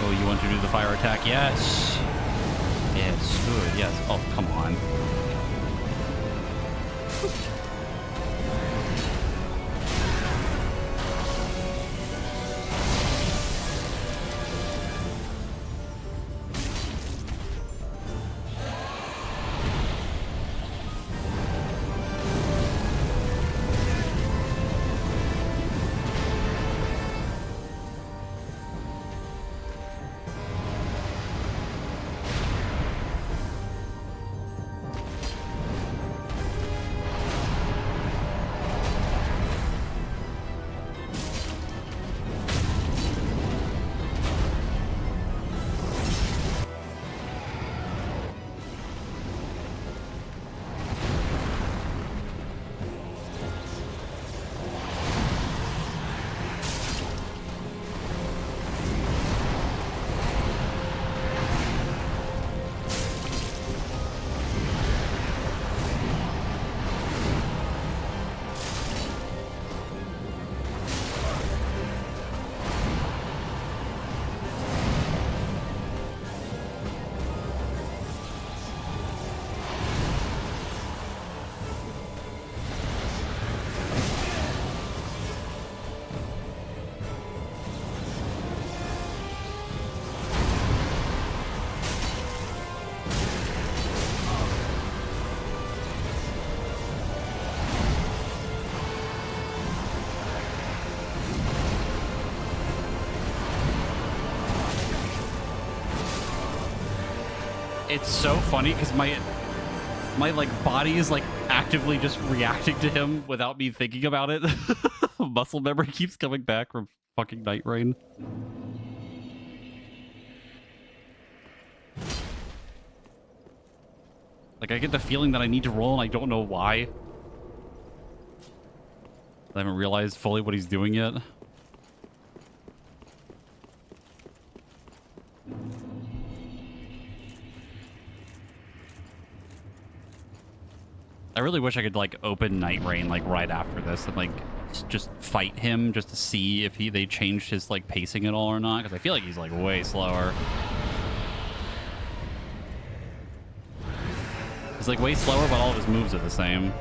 Oh, you want to do the fire attack? Yes. Yes, good, yes. Oh, come on. It's so funny because my like body is like actively just reacting to him without me thinking about it. Muscle memory keeps coming back from fucking Night Rain. Like I get the feeling that I need to roll and I don't know why. I haven't realized fully what he's doing yet. I really wish I could like open Night Rain like right after this and like just fight him just to see if they changed his like pacing at all or not, because I feel like he's like way slower. He's like way slower, but all of his moves are the same.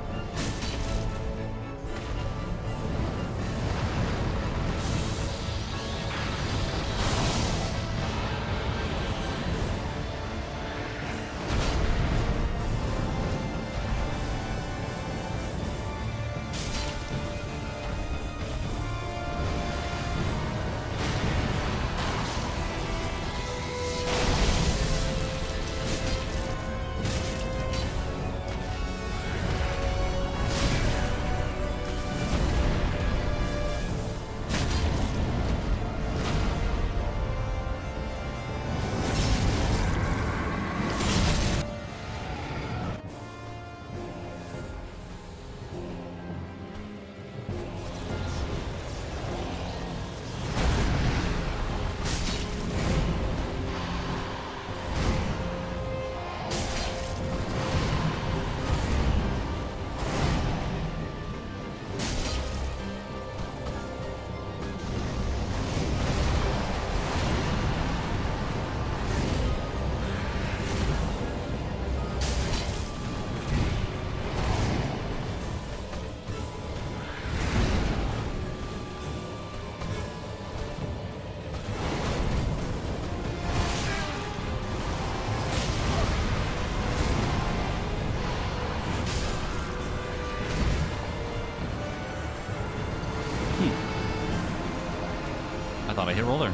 I thought I hit roller.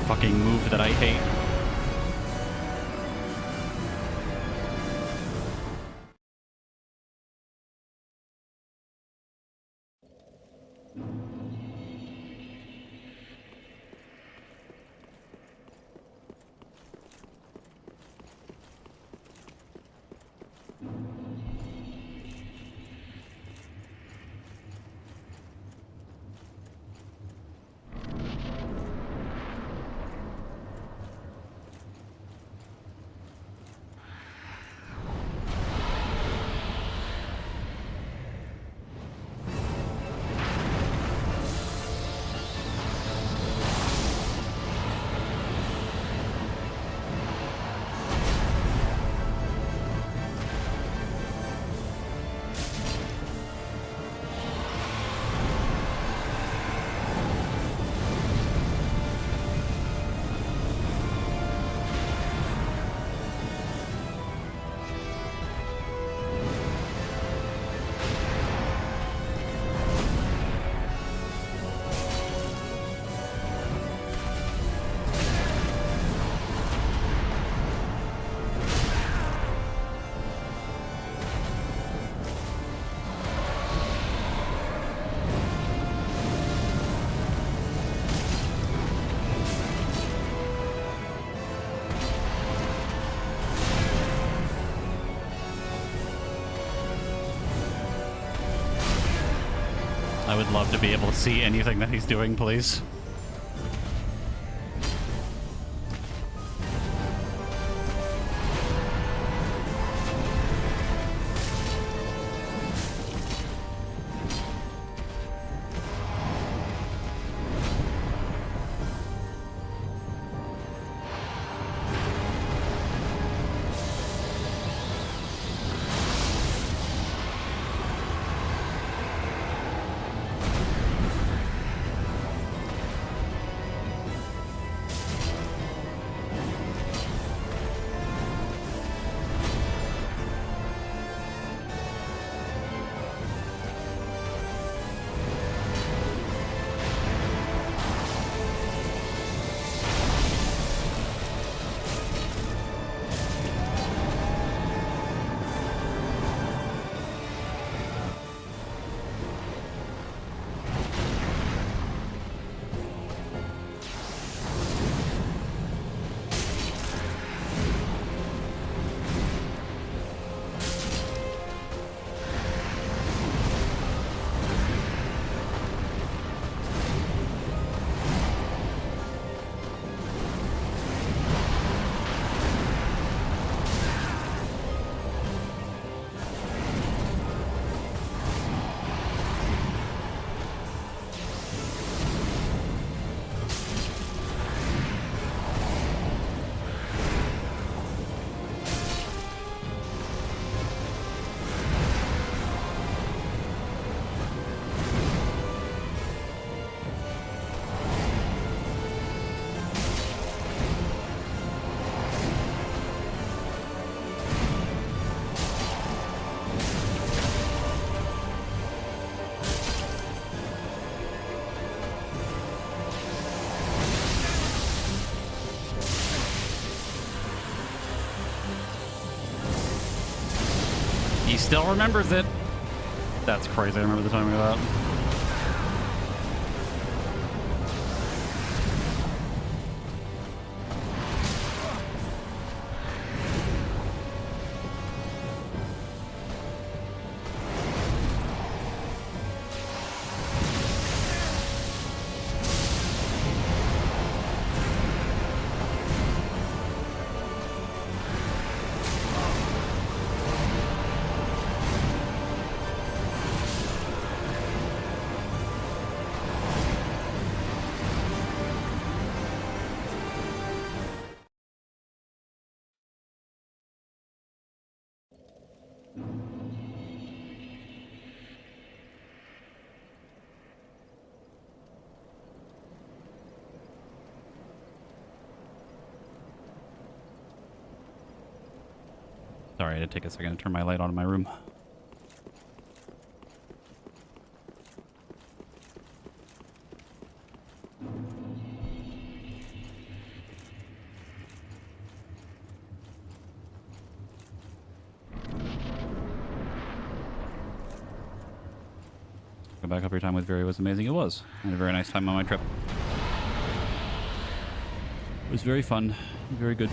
Fucking move that I hate. I would love to be able to see anything that he's doing, please. He still remembers it. That's crazy. I remember the timing of that. Sorry, I had to take a second to turn my light on in my room. Go back up your time with Viri was amazing. It was. I had a very nice time on my trip. It was very fun. Very good.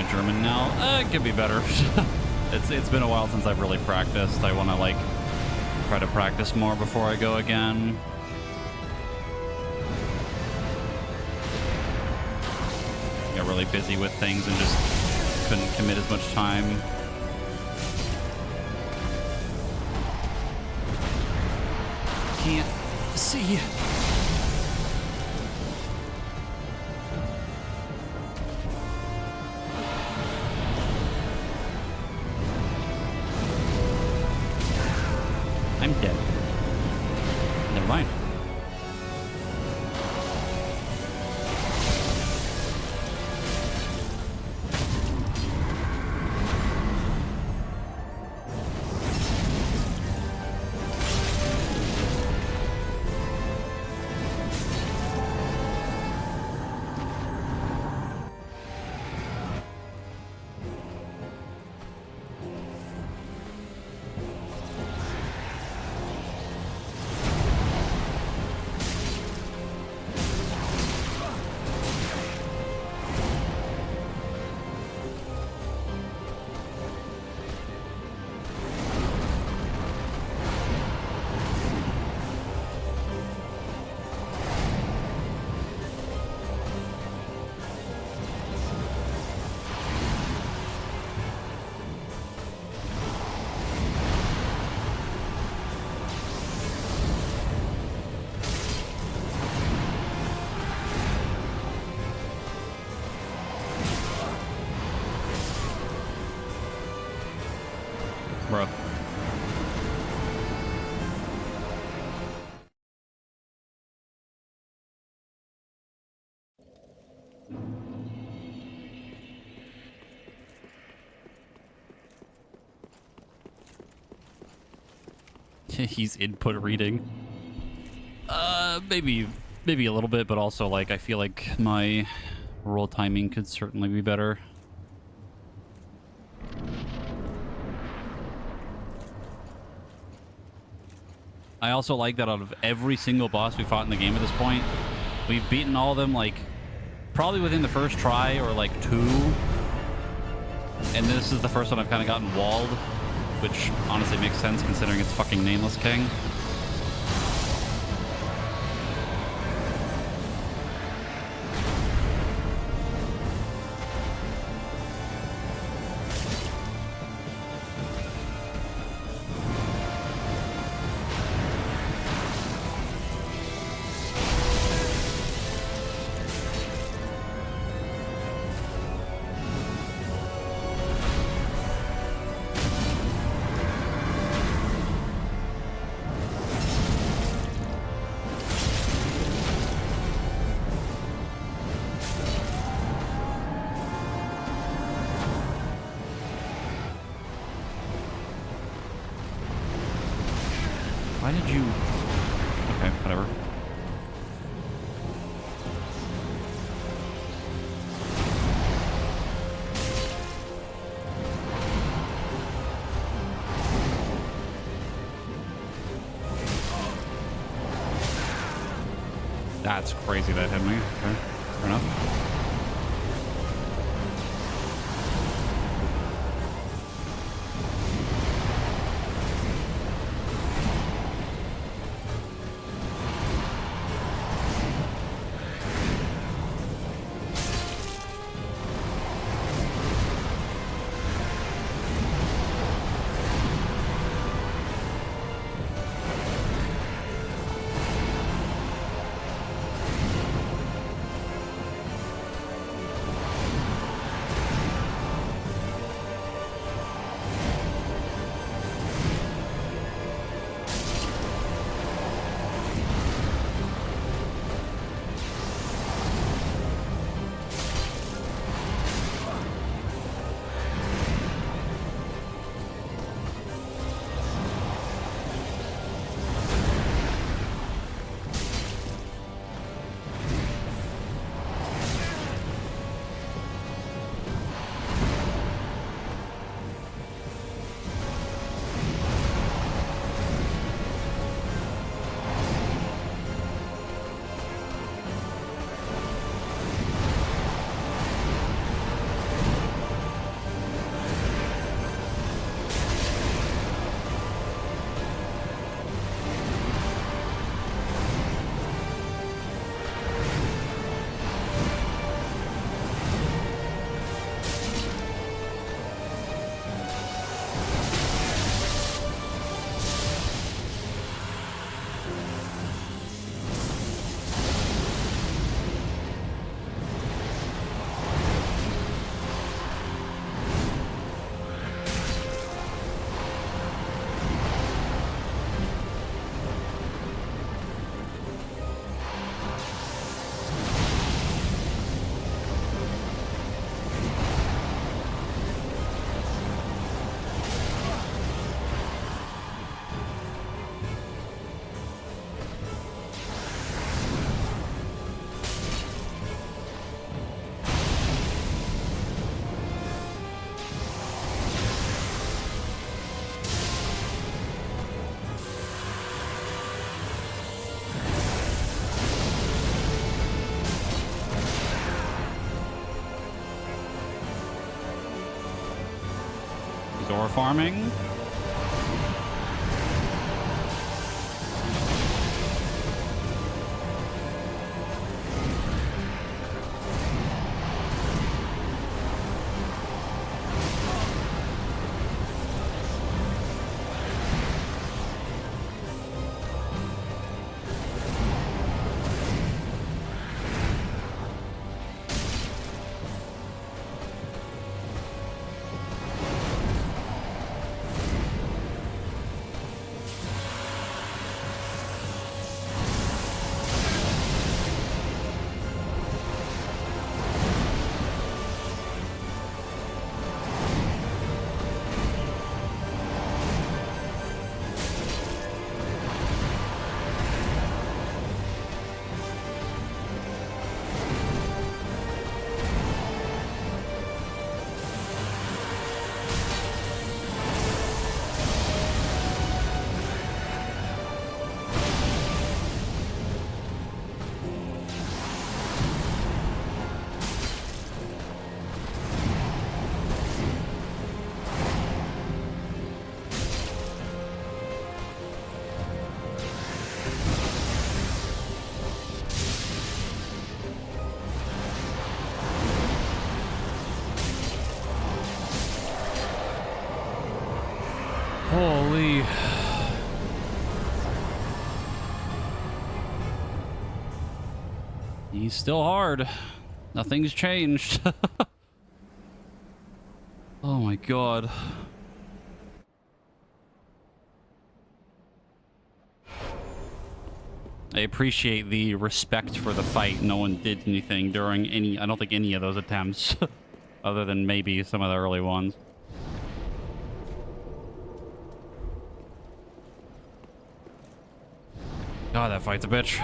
German now. It could be better. It's been a while since I've really practiced. I want to like try to practice more before I go again. Got really busy with things and just couldn't commit as much time. Can't see. I'm dead. Never mind. bro. He's input reading. Maybe a little bit, but also like I feel like my roll timing could certainly be better. I also like that out of every single boss we fought in the game at this point, we've beaten all of them like probably within the first try or like 2. And this is the first one I've kind of gotten walled, which honestly makes sense considering it's fucking Nameless King. Why did you... Okay, whatever. That's crazy that hit me. Okay, fair enough. Door farming. Holy. He's still hard. Nothing's changed. Oh my god. I appreciate the respect for the fight. No one did anything during any... I don't think any of those attempts. Other than maybe some of the early ones. God, that fight's a bitch.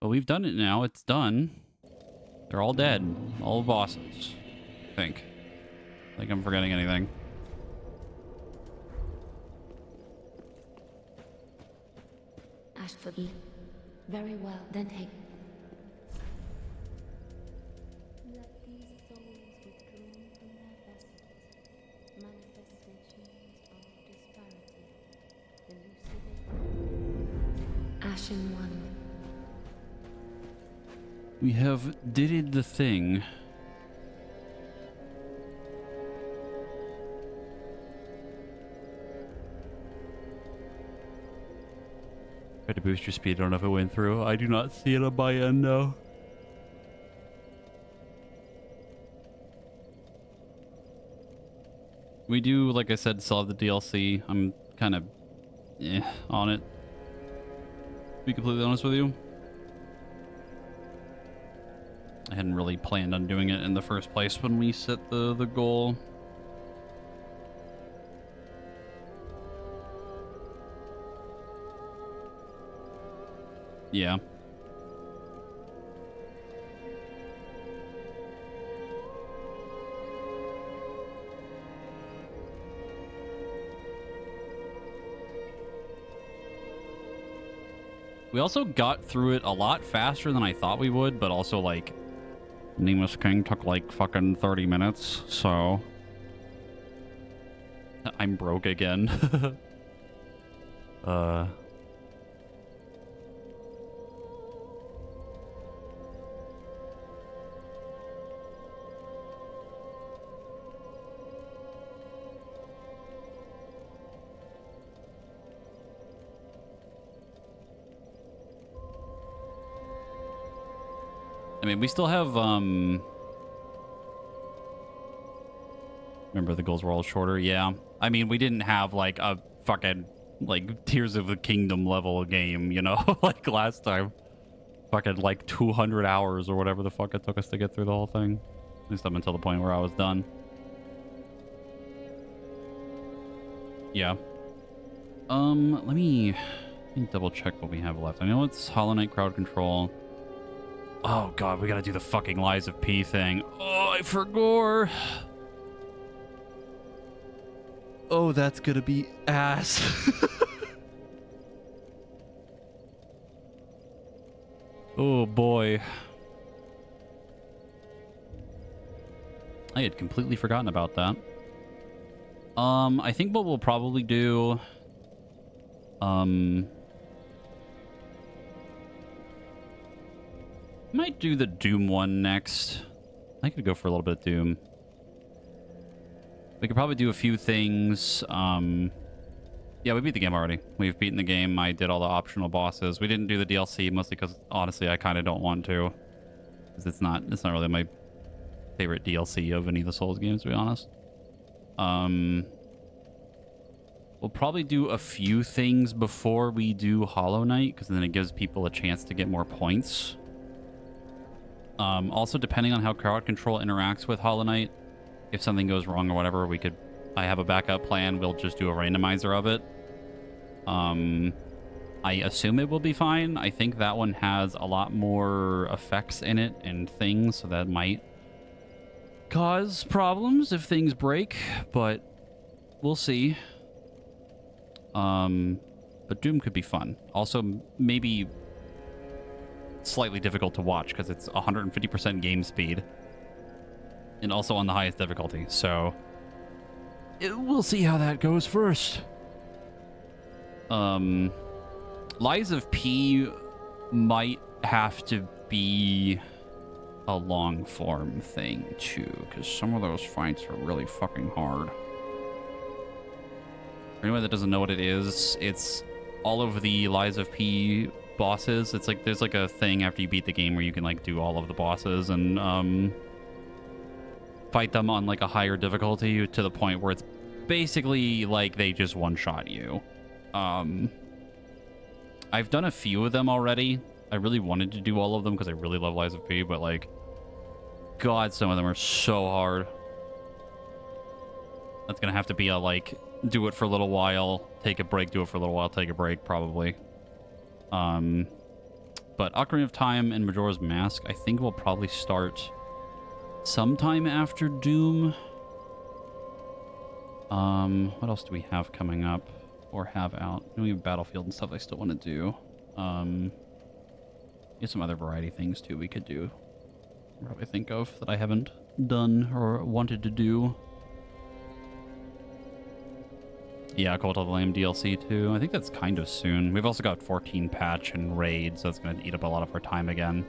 But we've done it now. It's done. They're all dead. All the bosses. I think I'm forgetting anything.
Ashford. Very well, then take. Let these souls withdrawn from their vessels, manifestations of disparity, elucidate. Ashen One.
We have did the thing. Try to boost your speed. I don't know if it went through. I do not see it on my end now. We do, like I said, still have the DLC. I'm kind of on it. To be completely honest with you. I hadn't really planned on doing it in the first place when we set the goal. Yeah. We also got through it a lot faster than I thought we would, but also, like, Nemus King took, like, fucking 30 minutes, so... I'm broke again. I mean, we still have, remember the goals were all shorter? Yeah. I mean, we didn't have, like, a fucking, like, Tears of the Kingdom level game, you know? Like, last time. Fucking, like, 200 hours or whatever the fuck it took us to get through the whole thing. At least up until the point where I was done. Yeah. Let me double check what we have left. I know it's Hollow Knight crowd control. Oh god, we gotta do the fucking Lies of P thing. Oh, I forgot. Oh, that's gonna be ass. Oh boy. I had completely forgotten about that. I think what we'll probably do... might do the Doom one next. I could go for a little bit of Doom. We could probably do a few things. Yeah, we beat the game already. We've beaten the game. I did all the optional bosses. We didn't do the DLC mostly because honestly I kind of don't want to. Because it's not really my favorite DLC of any of the Souls games, to be honest. We'll probably do a few things before we do Hollow Knight, because then it gives people a chance to get more points. Also, depending on how crowd control interacts with Hollow Knight, if something goes wrong or whatever, I have a backup plan. We'll just do a randomizer of it. I assume it will be fine. I think that one has a lot more effects in it and things, so that might cause problems if things break, but we'll see. But Doom could be fun. Also, maybe slightly difficult to watch because it's 150% game speed and also on the highest difficulty, so we'll see how that goes first. Lies of P might have to be a long form thing too, because some of those fights are really fucking hard. For anyone that doesn't know what it is, it's all of the Lies of P bosses. It's like there's like a thing after you beat the game where you can like do all of the bosses and fight them on like a higher difficulty to the point where it's basically like they just one-shot you. I've done a few of them already. I really wanted to do all of them because I really love Lies of P, but like, God, some of them are so hard. That's gonna have to be a like, do it for a little while, take a break, do it for a little while, take a break, probably. But Ocarina of Time and Majora's Mask, I think we'll probably start sometime after Doom. What else do we have coming up or have out? We have Battlefield and stuff I still want to do. There's some other variety things too we could do. Probably think of that I haven't done or wanted to do. Yeah, Cult of the Lamb DLC too. I think that's kind of soon. We've also got 14 patch and raid, so that's going to eat up a lot of our time again.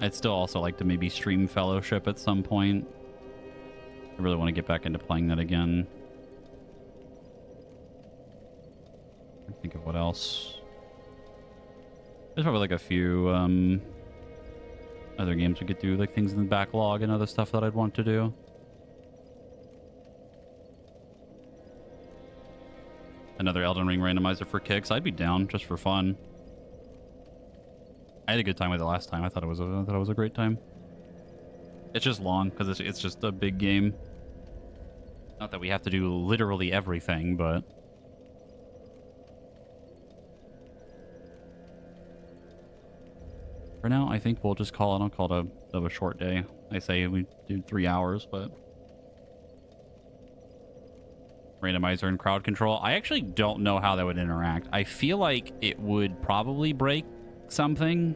I'd still also like to maybe stream Fellowship at some point. I really want to get back into playing that again. I think of what else. There's probably like a few other games we could do, like things in the backlog and other stuff that I'd want to do. Another Elden Ring randomizer for kicks. I'd be down just for fun. I had a good time with it last time. I thought it was a great time. It's just long because it's just a big game. Not that we have to do literally everything, but for now, I think we'll just call it. I'll call it a short day. I say we do 3 hours, but randomizer and crowd control. I actually don't know how that would interact. I feel like it would probably break something.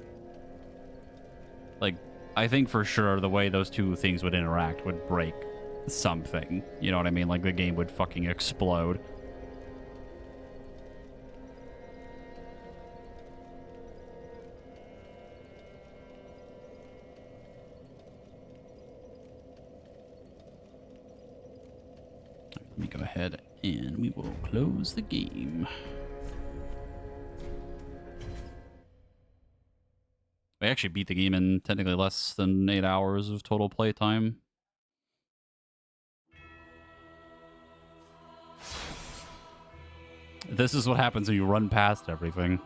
Like, I think for sure the way those two things would interact would break something. You know what I mean? Like the game would fucking explode. Let me go ahead and we will close the game. We actually beat the game in technically less than 8 hours of total playtime. This is what happens when you run past everything.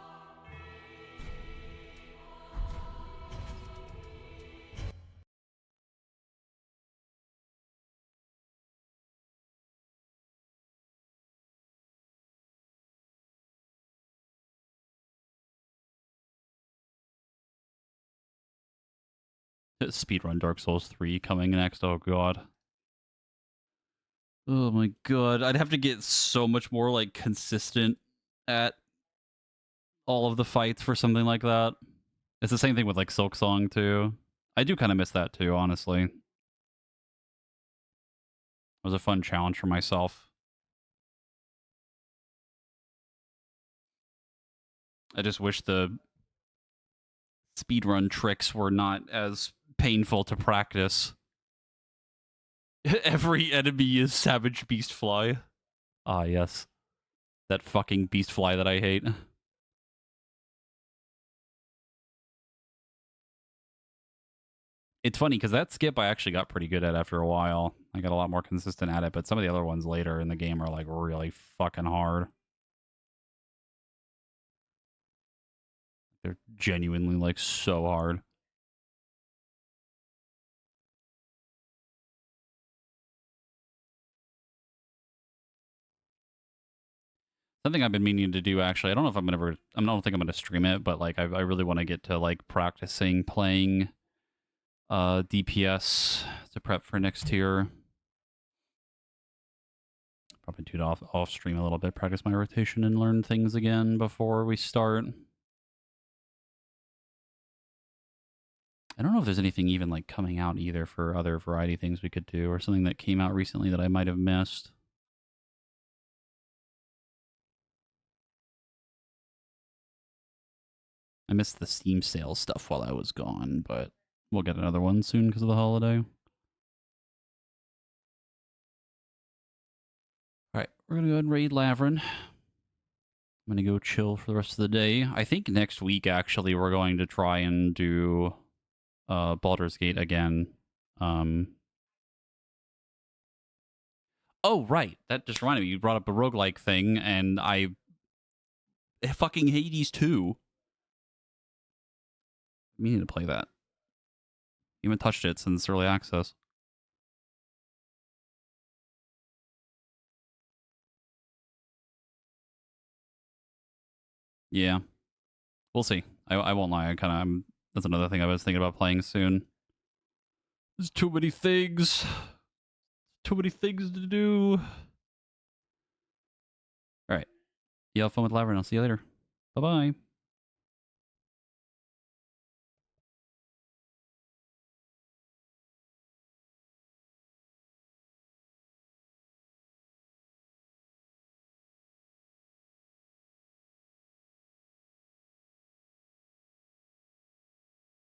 Speedrun Dark Souls 3 coming next. Oh god. Oh my god. I'd have to get so much more like consistent at all of the fights for something like that. It's the same thing with like Silksong too. I do kind of miss that too, honestly. It was a fun challenge for myself. I just wish the speedrun tricks were not as painful to practice. Every enemy is Savage Beastfly. Ah, yes. That fucking Beastfly that I hate. It's funny, because that skip I actually got pretty good at after a while. I got a lot more consistent at it, but some of the other ones later in the game are, like, really fucking hard. They're genuinely, like, so hard. Something I've been meaning to do, actually. I don't know if I don't think I'm gonna stream it, but like I really want to get to like practicing playing DPS to prep for next tier. Probably do it off stream a little bit, practice my rotation and learn things again before we start. I don't know if there's anything even like coming out either for other variety things we could do, or something that came out recently that I might have missed. I missed the Steam sale stuff while I was gone, but we'll get another one soon because of the holiday. All right, we're going to go ahead and raid Lavrin. I'm going to go chill for the rest of the day. I think next week, actually, we're going to try and do Baldur's Gate again. Oh, right. That just reminded me. You brought up a roguelike thing, and I... Fucking Hades 2. I'm meaning to play that. You haven't touched it since early access. Yeah. We'll see. I won't lie. That's another thing I was thinking about playing soon. There's too many things. Too many things to do. All right. You have fun with Lavrin. I'll see you later. Bye-bye.